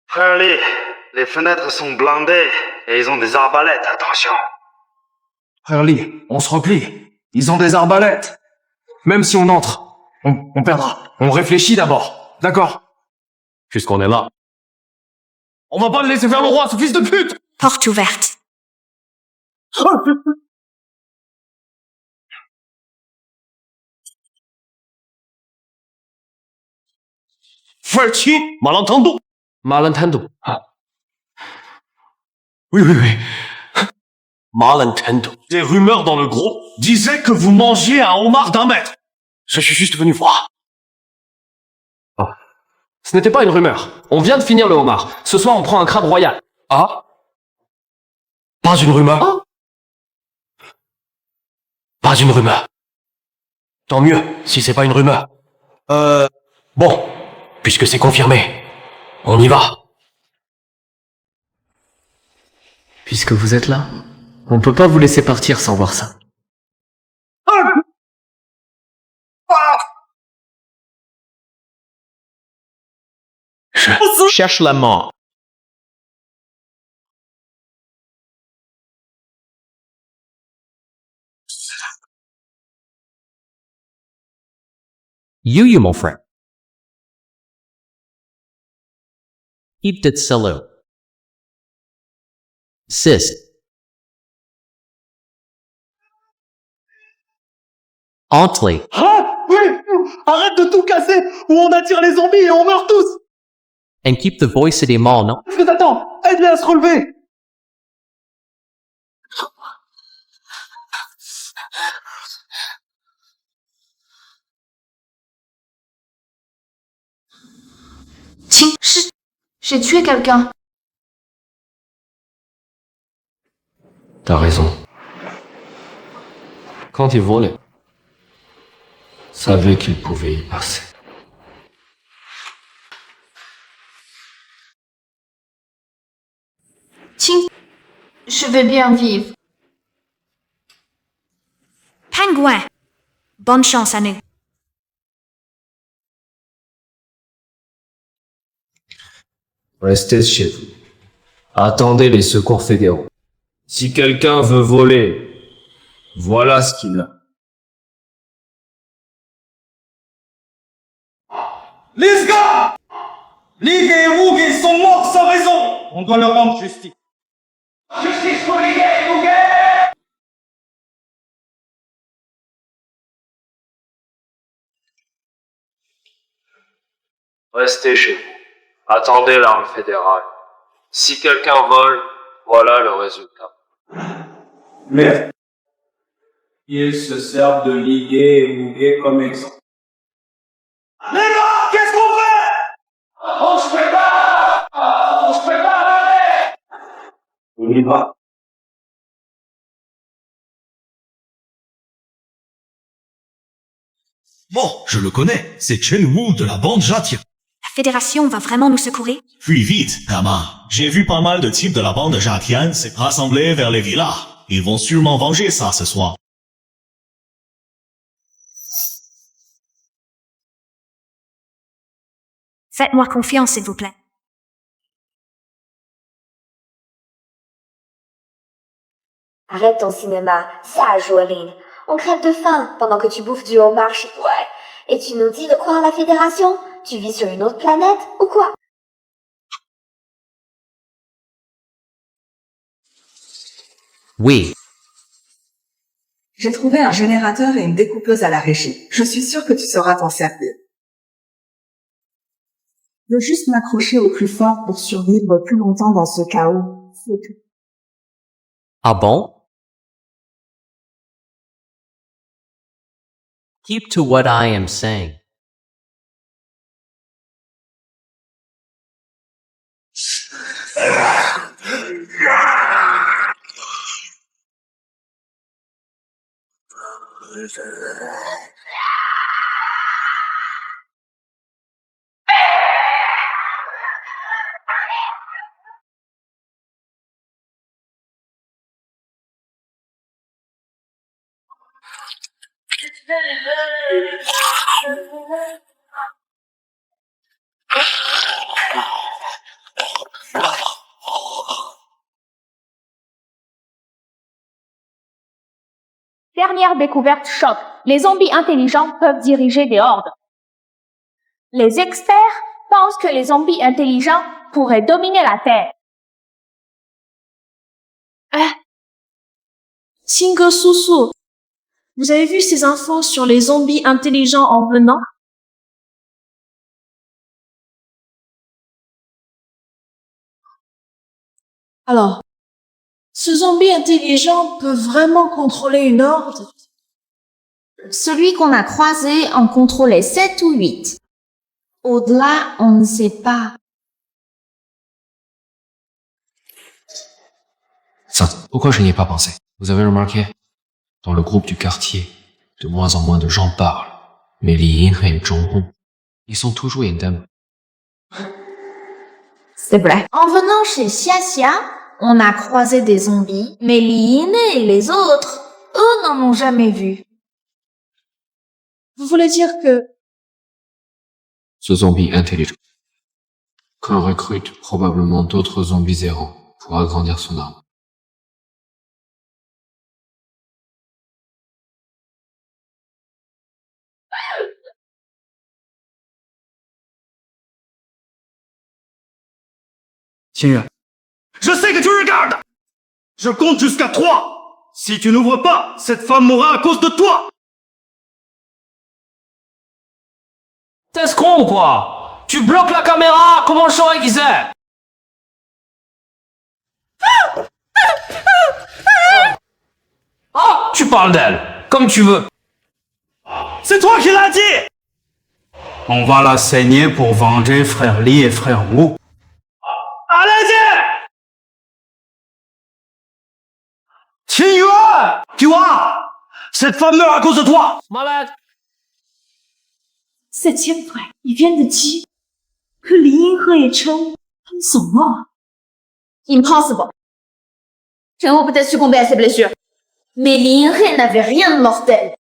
Frère Lee, les fenêtres sont blindées et ils ont des arbalètes, attention. Frère Lee, on se replie. Ils ont des arbalètes. Même si on entre, on perdra. On réfléchit d'abord. D'accord? Puisqu'on est là. On va pas le laisser faire le roi, ce fils de pute! Porte ouverte. Ferchi, malentendu. Malentendu. Oui, oui, oui. Malentendu. Des rumeurs dans le groupe disaient que vous mangiez un homard d'1 mètre. Je suis juste venu voir. Ce n'était pas une rumeur. On vient de finir le homard. Ce soir, on prend un crabe royal. Ah? Pas une rumeur? Pas une rumeur. Tant mieux, si c'est pas une rumeur. Bon, puisque c'est confirmé, on y va. Puisque vous êtes là, on peut pas vous laisser partir sans voir ça. Je cherche la mort. You, mon frère. Keep it solo. Sis. Entre. Ah oui! Arrête de tout casser ou on attire les zombies et on meurt tous! And keep the voice des morts, non? Mais attends, aide-les à se relever! Tiens, j'ai tué quelqu'un. T'as raison. Quand il volait, savait qu'il pouvait y passer. Tiens, je vais bien vivre. Pingouin. Bonne chance à nous. Restez chez vous. Attendez les secours fédéraux. Si quelqu'un veut voler, voilà ce qu'il a. Les gars! Ligue et Mugi sont morts sans raison! On doit leur rendre justice. Justice pour Ligue et Mugi! Restez chez vous. Attendez l'arme fédérale. Si quelqu'un vole, voilà le résultat. Mais ils se servent de Ligue et Mugi comme exemple. Les gars, qu'est-ce qu'on fait? On se prépare! On se prépare, allez! n'oublie pas. Bon, je le connais, c'est Chen Wu de la bande Jatian. La Fédération va vraiment nous secourir? Puis vite, gamin. J'ai vu pas mal de types de la bande Jatian se rassembler vers les villas. Ils vont sûrement venger ça ce soir. Faites-moi confiance, s'il vous plaît. Arrête ton cinéma, ça, Joaline. On crève de faim pendant que tu bouffes du homard chez toi. Et tu nous dis de croire la Fédération? Tu vis sur une autre planète ou quoi? Oui. J'ai trouvé un générateur et une découpeuse à la régie. Je suis sûre que tu sauras t'en servir. Je veux juste m'accrocher au plus fort pour survivre plus longtemps dans ce chaos. C'est tout. Ah bon? Keep to what I am saying. Dernière découverte choc. Les zombies intelligents peuvent diriger des hordes. Les experts pensent que les zombies intelligents pourraient dominer la Terre. Singo Susu, vous avez vu ces infos sur les zombies intelligents en venant? Alors, ce zombie intelligent peut vraiment contrôler une horde? Celui qu'on a croisé en contrôlait 7 ou 8. Au-delà, on ne sait pas. Ça, pourquoi je n'y ai pas pensé? Vous avez remarqué? Dans le groupe du quartier, de moins en moins de gens parlent. Mais Li Yin et Zhong Hong, ils sont toujours indemnes. C'est vrai. En venant chez Xia, on a croisé des zombies, mais Li Yin et les autres, eux n'en ont jamais vu. Vous voulez dire que... Ce zombie intelligent, qu'on recrute probablement d'autres zombies errants pour agrandir son arme. Tiens, je sais que tu regardes. Je compte jusqu'à 3. Si tu n'ouvres pas, cette femme mourra à cause de toi. T'es con ou quoi? Tu bloques la caméra, comment je saurais qui c'est? Ah, tu parles d'elle, comme tu veux. C'est toi qui l'as dit. On va la saigner pour venger frère Li et frère Wu. Allez-y! Qingyue! Tu vois? Cette femme meurt à cause de toi! Malade! 7e frère, ils viennent de dire que Li Yin et Chen, ils sont morts. Impossible. Chen Wu peut-être succombé à ses blessures. Mais Li Yin n'avait rien de mortel.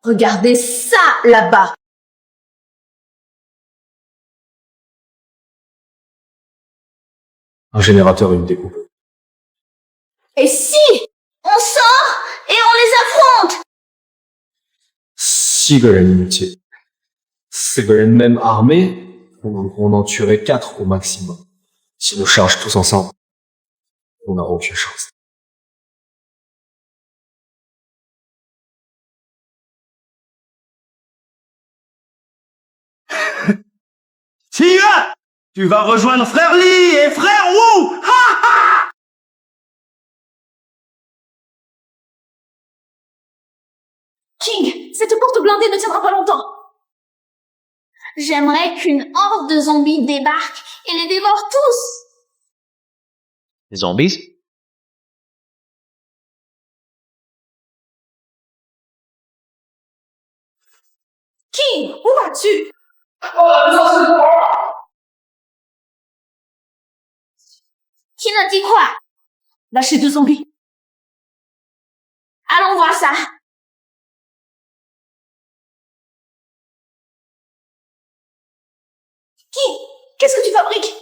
Regardez ça, là-bas. Un générateur et une découpe. Et si on sort et on les affronte? 6 个人一起，4个人même armés, on en tuerait 4 au maximum. Si nous chargent tous ensemble, on n'a aucune chance. Qingyue! Tu vas rejoindre frère Li et frère Wu! Ha ha! King, cette porte blindée ne tiendra pas longtemps. J'aimerais qu'une horde de zombies débarque et les dévore tous. Les zombies? King, où vas-tu? Qui ne dit quoi? Lâchez 2 zombies. Allons voir ça. King, qu'est-ce que tu fabriques?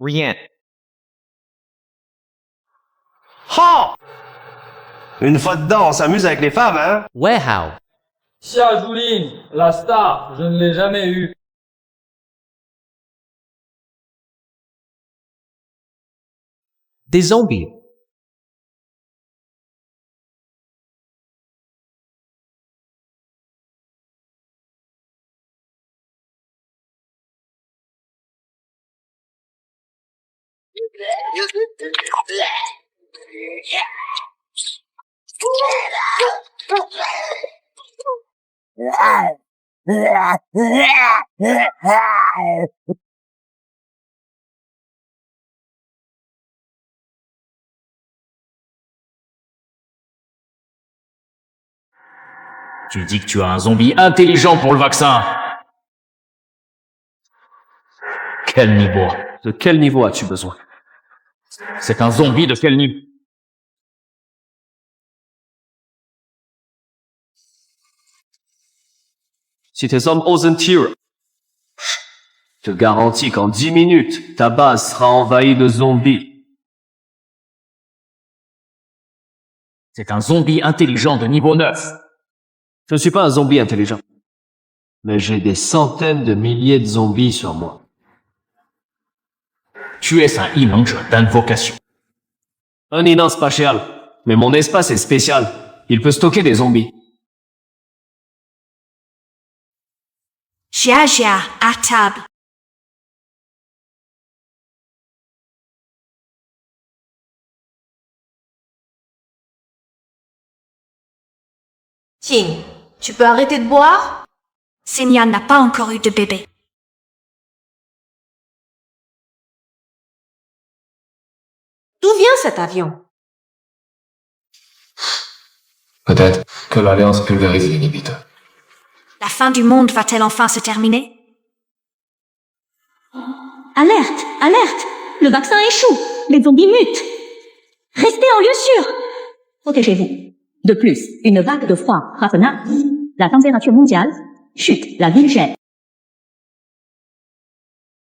Rien. Oh! Une fois dedans, on s'amuse avec les femmes, hein? Ouais, how? Xia Zhuling, la star, je ne l'ai jamais eue. Des zombies. Tu dis que tu as un zombie intelligent pour le vaccin. Quel niveau? De quel niveau as-tu besoin? C'est un zombie de quel niveau? Si tes hommes osent un tir, je te garantis qu'en 10 minutes, ta base sera envahie de zombies. C'est un zombie intelligent de niveau 9. Je ne suis pas un zombie intelligent. Mais j'ai des centaines de milliers de zombies sur moi. Tu es un Inangeur d'invocation. Un Inan spatial. Mais mon espace est spécial. Il peut stocker des zombies. Jia Jia, à table. King, tu peux arrêter de boire? Senya n'a pas encore eu de bébé. D'où vient cet avion? Peut-être que l'Alliance pulvérise l'inhibiteur. La fin du monde va-t-elle enfin se terminer? Alerte! Alerte! Le vaccin échoue! Les zombies mutent! Restez en lieu sûr! Protégez-vous. De plus, une vague de froid frappe Naples. La température mondiale chute. La ville gèle.